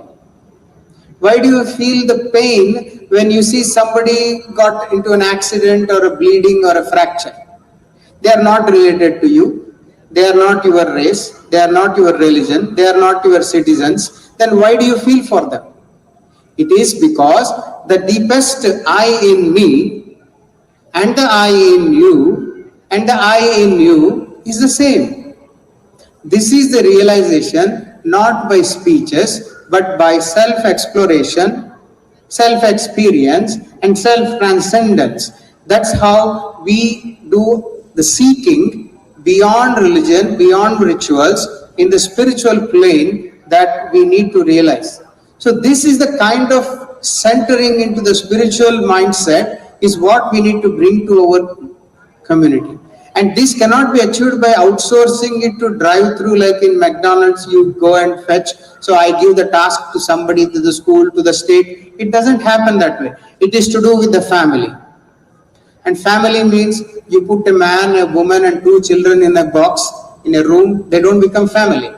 Why do you feel the pain when you see somebody got into an accident or a bleeding or a fracture? They are not related to you. They are not your race. They are not your religion. They are not your citizens. Then why do you feel for them? It is because the deepest I in me and the I in you and the I in you is the same. This is the realization not by speeches but by self-exploration, self-experience and self-transcendence. That's how we do the seeking beyond religion, beyond rituals, in the spiritual plane that we need to realize. So this is the kind of centering into the spiritual mindset is what we need to bring to our community. And this cannot be achieved by outsourcing it to drive through, like in McDonald's, you go and fetch. So I give the task to somebody, to the school, to the state. It doesn't happen that way. It is to do with the family. And family means you put a man, a woman and 2 children in a box, in a room, they don't become family.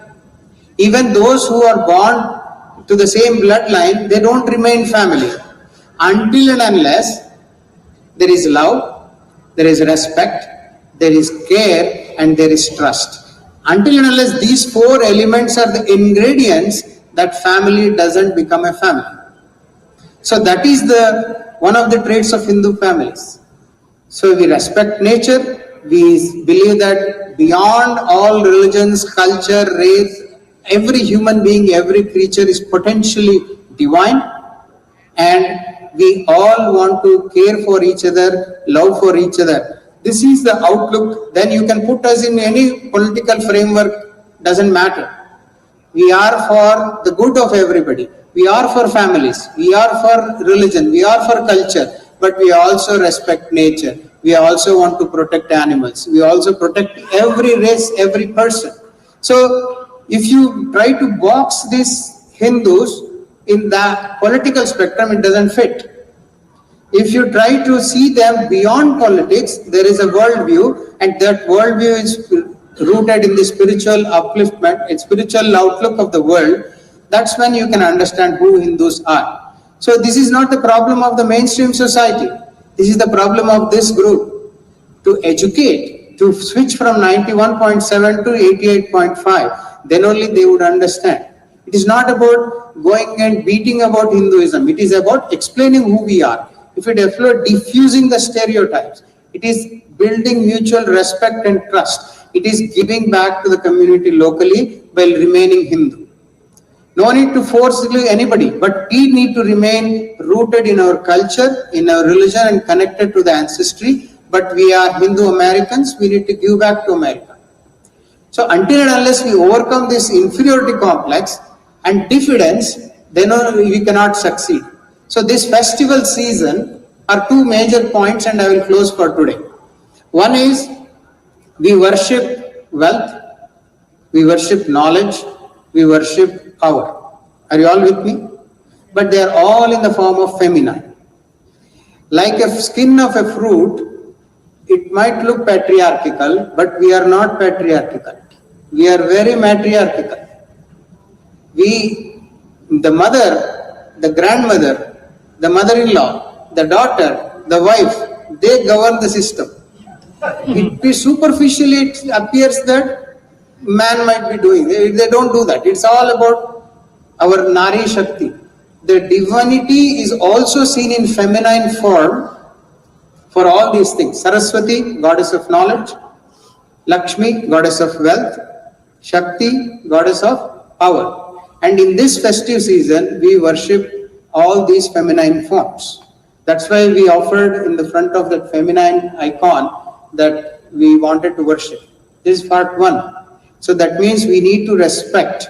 Even those who are born to the same bloodline, they don't remain family. Until and unless there is love, there is respect, there is care and there is trust. Until and unless these 4 elements are the ingredients, that family doesn't become a family. So that is one of the traits of Hindu families. So we respect nature, we believe that beyond all religions, culture, race, every human being, every creature is potentially divine, and we all want to care for each other, love for each other. This is the outlook. Then you can put us in any political framework, doesn't matter. We are for the good of everybody. We are for families. We are for religion. We are for culture. But we also respect nature. We also want to protect animals. We also protect every race, every person. So if you try to box these Hindus in the political spectrum, it doesn't fit. If you try to see them beyond politics, there is a worldview, and that worldview is rooted in the spiritual upliftment, a spiritual outlook of the world. That's when you can understand who Hindus are. So this is not the problem of the mainstream society. This is the problem of this group. To educate, to switch from 91.7 to 88.5, then only they would understand. It is not about going and beating about Hinduism. It is about explaining who we are. If it is diffusing the stereotypes, it is building mutual respect and trust. It is giving back to the community locally while remaining Hindu. No need to force anybody, but we need to remain rooted in our culture, in our religion and connected to the ancestry. But we are Hindu Americans, we need to give back to America. So until and unless we overcome this inferiority complex and diffidence, then we cannot succeed. So this festival season are 2 major points, and I will close for today. One is we worship wealth, we worship knowledge, we worship power. Are you all with me? But they are all in the form of feminine. Like a skin of a fruit, it might look patriarchal, but we are not patriarchal. We are very matriarchal. The mother, the grandmother, the mother-in-law, the daughter, the wife, they govern the system. It superficially it appears that man might be doing. They don't do that. It's all about our Nari Shakti. The divinity is also seen in feminine form for all these things. Saraswati, goddess of knowledge. Lakshmi, goddess of wealth. Shakti, goddess of power. And in this festive season, we worship all these feminine forms. That's why we offered in the front of that feminine icon that we wanted to worship. This is part 1. So that means we need to respect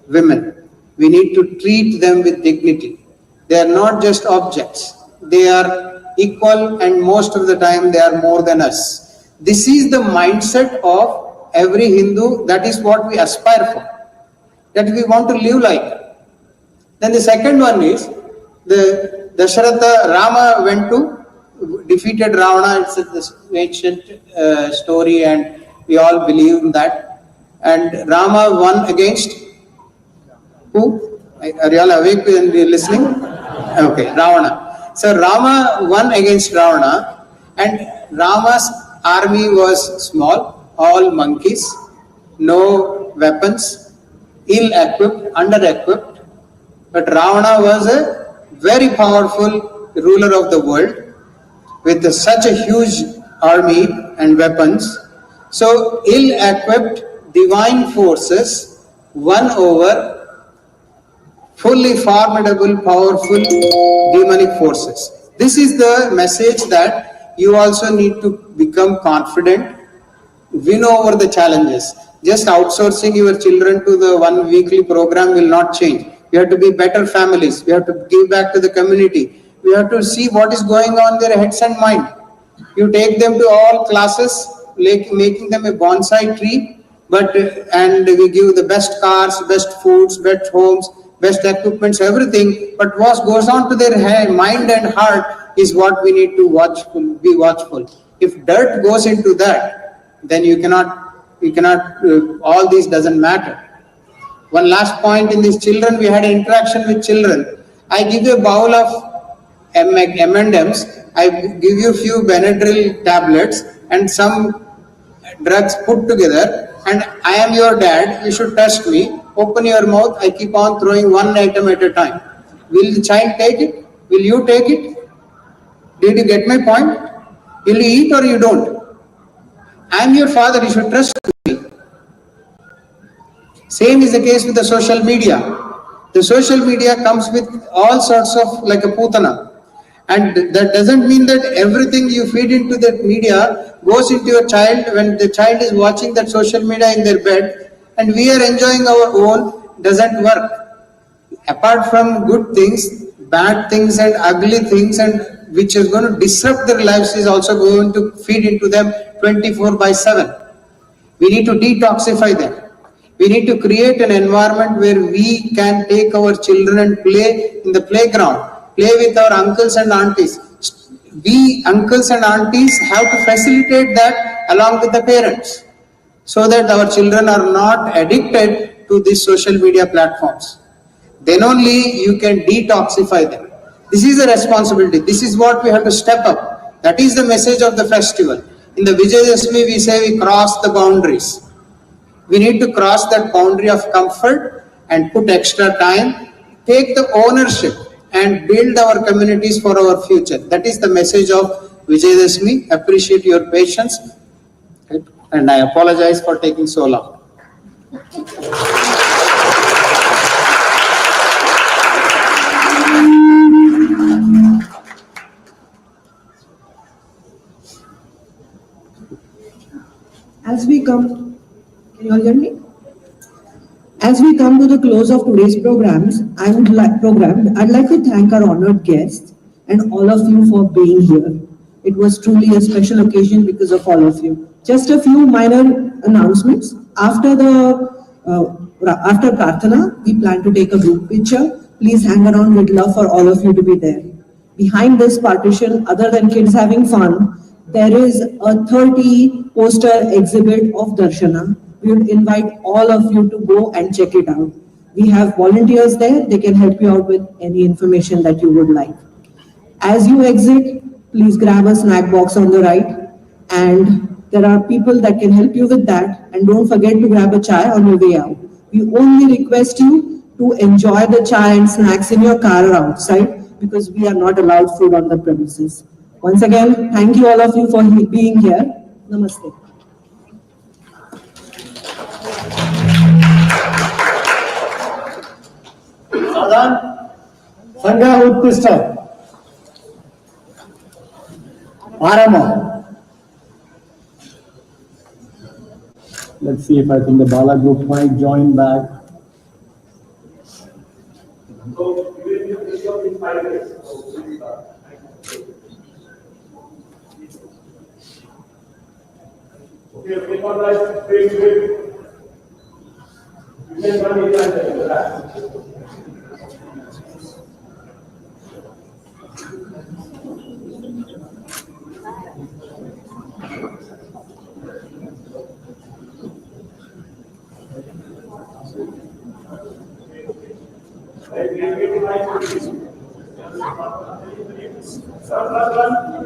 women. We need to treat them with dignity. They are not just objects. They are equal, and most of the time they are more than us. This is the mindset of every Hindu, that is what we aspire for, that we want to live like. Then the second one is the Dasharatha, Rama went to defeated Ravana. It's this ancient story, and we all believe in that. And Rama won against who? Are you all awake and listening? Okay, Ravana. So Rama won against Ravana, and Rama's army was small, all monkeys, no weapons, ill-equipped, under-equipped. But Ravana was a very powerful ruler of the world with such a huge army and weapons. So ill-equipped divine forces won over fully formidable, powerful demonic forces. This is the message that you also need to become confident, win over the challenges. Just outsourcing your children to the one weekly program will not change. We have to be better families. We have to give back to the community. We have to see what is going on in their heads and mind. You take them to all classes, like making them a bonsai tree, and we give the best cars, best foods, best homes, best equipments, everything. But what goes on to their mind and heart is what we need to be watchful. If dirt goes into that, then you cannot. All these doesn't matter. One last point in these children, we had an interaction with children. I give you a bowl of M&Ms, I give you a few Benadryl tablets and some drugs put together, and I am your dad, you should trust me. Open your mouth, I keep on throwing one item at a time. Will the child take it? Will you take it? Did you get my point? Will you eat or you don't? I am your father, you should trust me. Same is the case with the social media. The social media comes with all sorts of like a putana. And that doesn't mean that everything you feed into that media goes into your child when the child is watching that social media in their bed and we are enjoying our own, doesn't work. Apart from good things, bad things and ugly things, and which is going to disrupt their lives, is also going to feed into them 24/7. We need to detoxify them. We need to create an environment where we can take our children and play in the playground, play with our uncles and aunties. We uncles and aunties have to facilitate that along with the parents, so that our children are not addicted to these social media platforms. Then only you can detoxify them. This is a responsibility. This is what we have to step up. That is the message of the festival. In the Vijaya Dashami, we say we cross the boundaries. We need to cross that boundary of comfort and put extra time, take the ownership and build our communities for our future. That is the message of Vijaya Dashami. Appreciate your patience, and I apologize for taking so long. As we come, can you all hear me? As we come to the close of today's programs, I'd like to thank our honored guests and all of you for being here. It was truly a special occasion because of all of you. Just a few minor announcements. After Prarthana, we plan to take a group picture. Please hang around. We'd love for all of you to be there. Behind this partition, other than kids having fun, there is a 30 poster exhibit of Darshana. We would invite all of you to go and check it out. We have volunteers there. They can help you out with any information that you would like. As you exit, please grab a snack box on the right, and there are people that can help you with that. And don't forget to grab a chai on your way out. We only request you to enjoy the chai and snacks in your car or outside, because we are not allowed food on the premises. Once again, thank you all of you for being here. Namaste. Sadhan, Sangha Uttishta, Arama. Let's see if I think the Bala group might join back. So, we will do this in 5 days. Okay, recognize very good. You can run it and relax.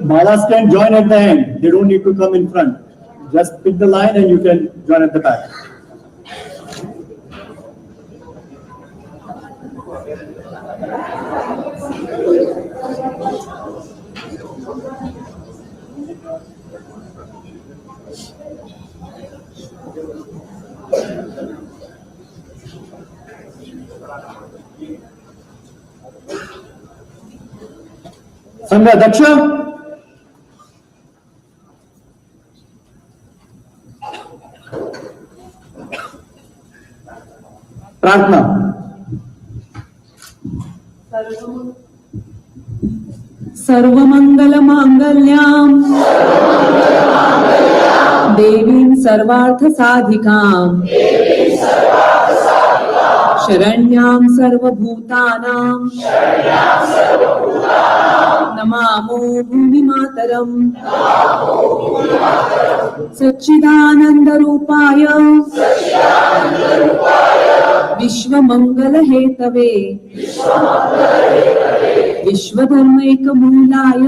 Malas can join at the end. They don't need to come in front. Just pick the line and you can join at the back. Sangha Daksha. Prarthana. सर्वमंगलमांगल्यां देवीं सर्वार्थसाधिकां शरण्यां सर्वभूतानां नमामो भूमिमातरम् सच्चिदानन्दरूपाय विश्वमङ्गलहेतवे विश्वधर्मैकमूलाय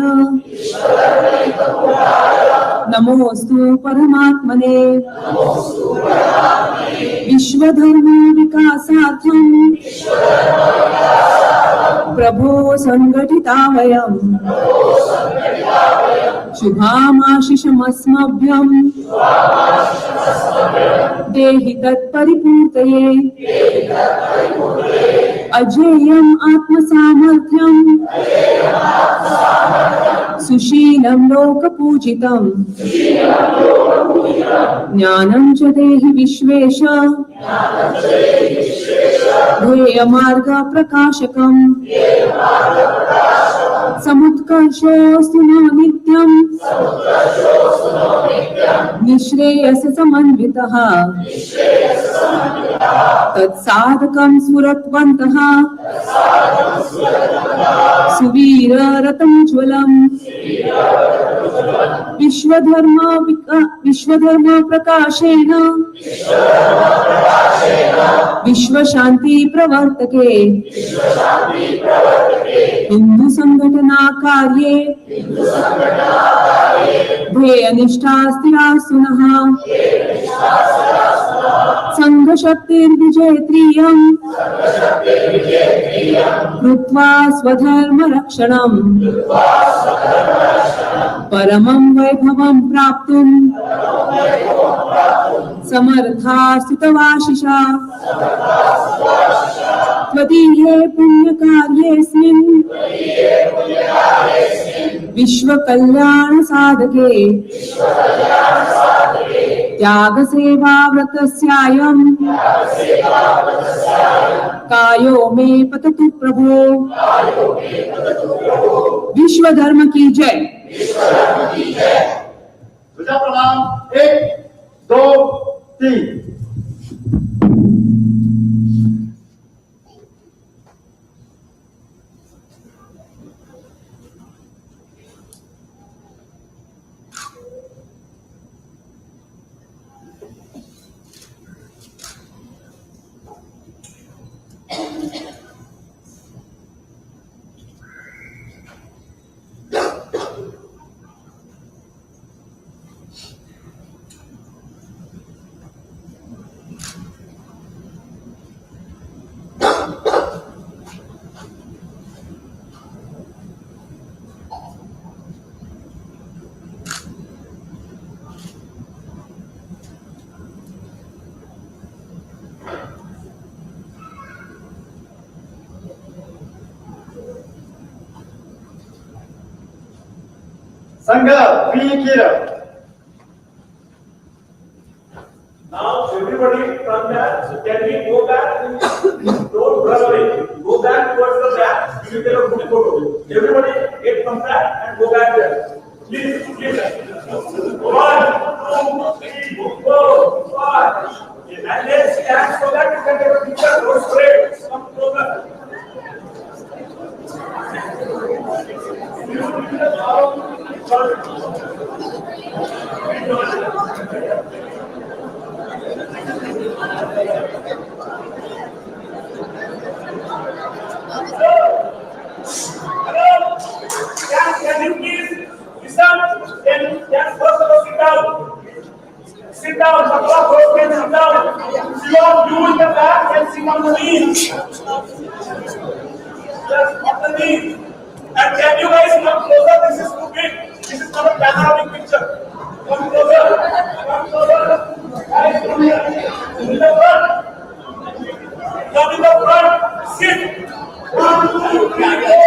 नमोऽस्तु परमात्मने विश्वधर्म विकासार्थं प्रभो संगठितावयम् शुभामाशिषमस्मभ्यं देहि तत्परिपूर्तये अजेयम् आत्मसामर्थ्यं सुशीलं लोकपूजितं ज्ञानं च देहि विश्वेश ध्येयमार्गप्रकाशकम् समुत्कर्षोऽस्तु नो नित्यम् निःश्रेयससमन्वितः तत्साधकं स्फुरत्वन्तः सुवीररतं ज्वलम् विश्वधर्म प्रकाशेन विश्वशान्ति प्रवर्तके हिंदू संघटना कार्ये ध्येयनिष्ठा स्थिरा सुनः संघशक्तिर्विजेत्रियम् कृत्वा स्वधर्मरक्षणम् परमं वैभवं प्राप्तुम् समर्था स्थितवाशिषा त्वदीये पुण्यकार्येऽस्मिन् विश्वकल्याणसाधके त्यागसेवाव्रतस्यायम् कायो मे पततु प्रभो। विश्व धर्म की जय। पूजा प्रणाम। 1 2 3। Sangha, be here. Now everybody come back. So can we go back? Don't run away. Go back towards the back. You will take a good photo. Everybody get from back and go back there. Please, please. 1 2 3 go. Can you please listen? Can first of all sit down. Sit down. Shakha, first can sit down. Shivam, you in the back can sit on the knees. Yes, on the knees. And can you guys come closer? This is too big. This is not a panoramic picture. Come closer. Come closer. Guys, come here. In the front. Come in the front. Sit. 1, 2, 3, 4.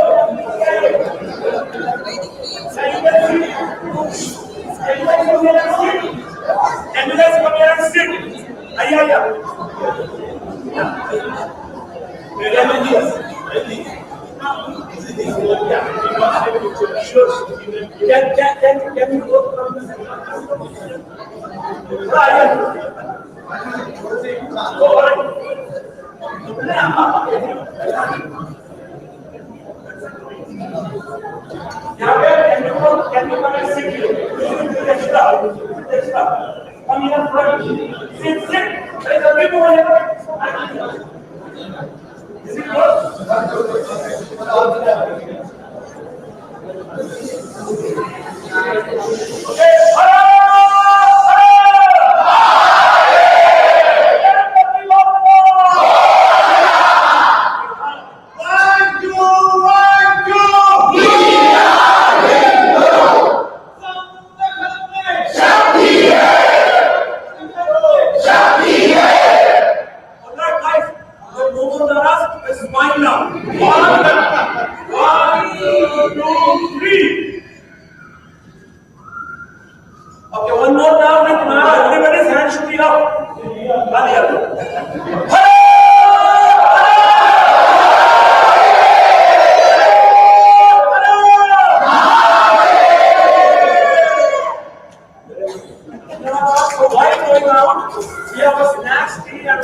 Can you guys come here and sit? Can you guys come here and sit? Ayaya. Can you go from the center? Can you come and sit here? Extra. Come here front. Sit. There is a big one here. Is it good? Okay. Okay, one more now with Nara. Everybody's hand should be up. So while going out, we have a snacks, tea and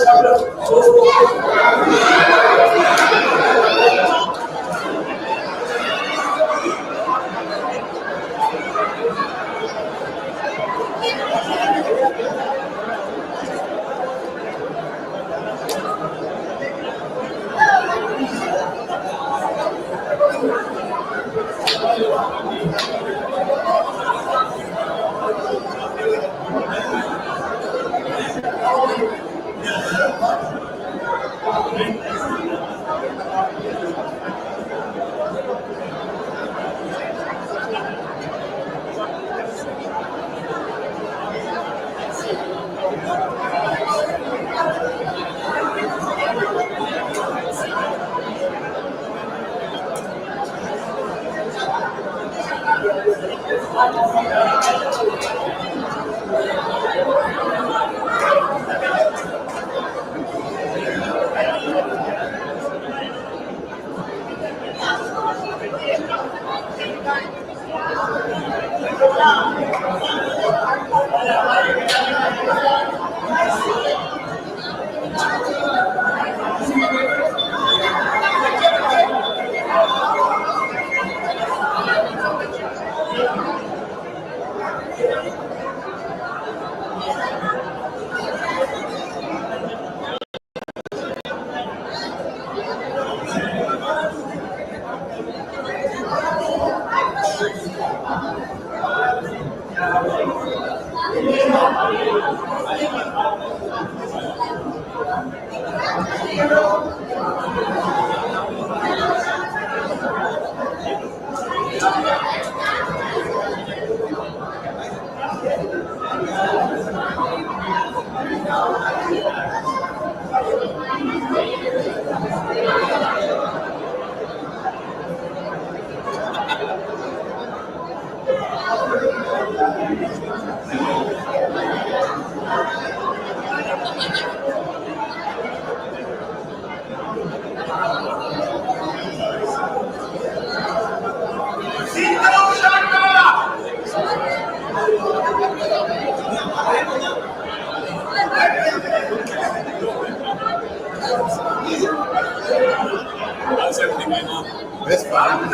How's everything right now? That's fine.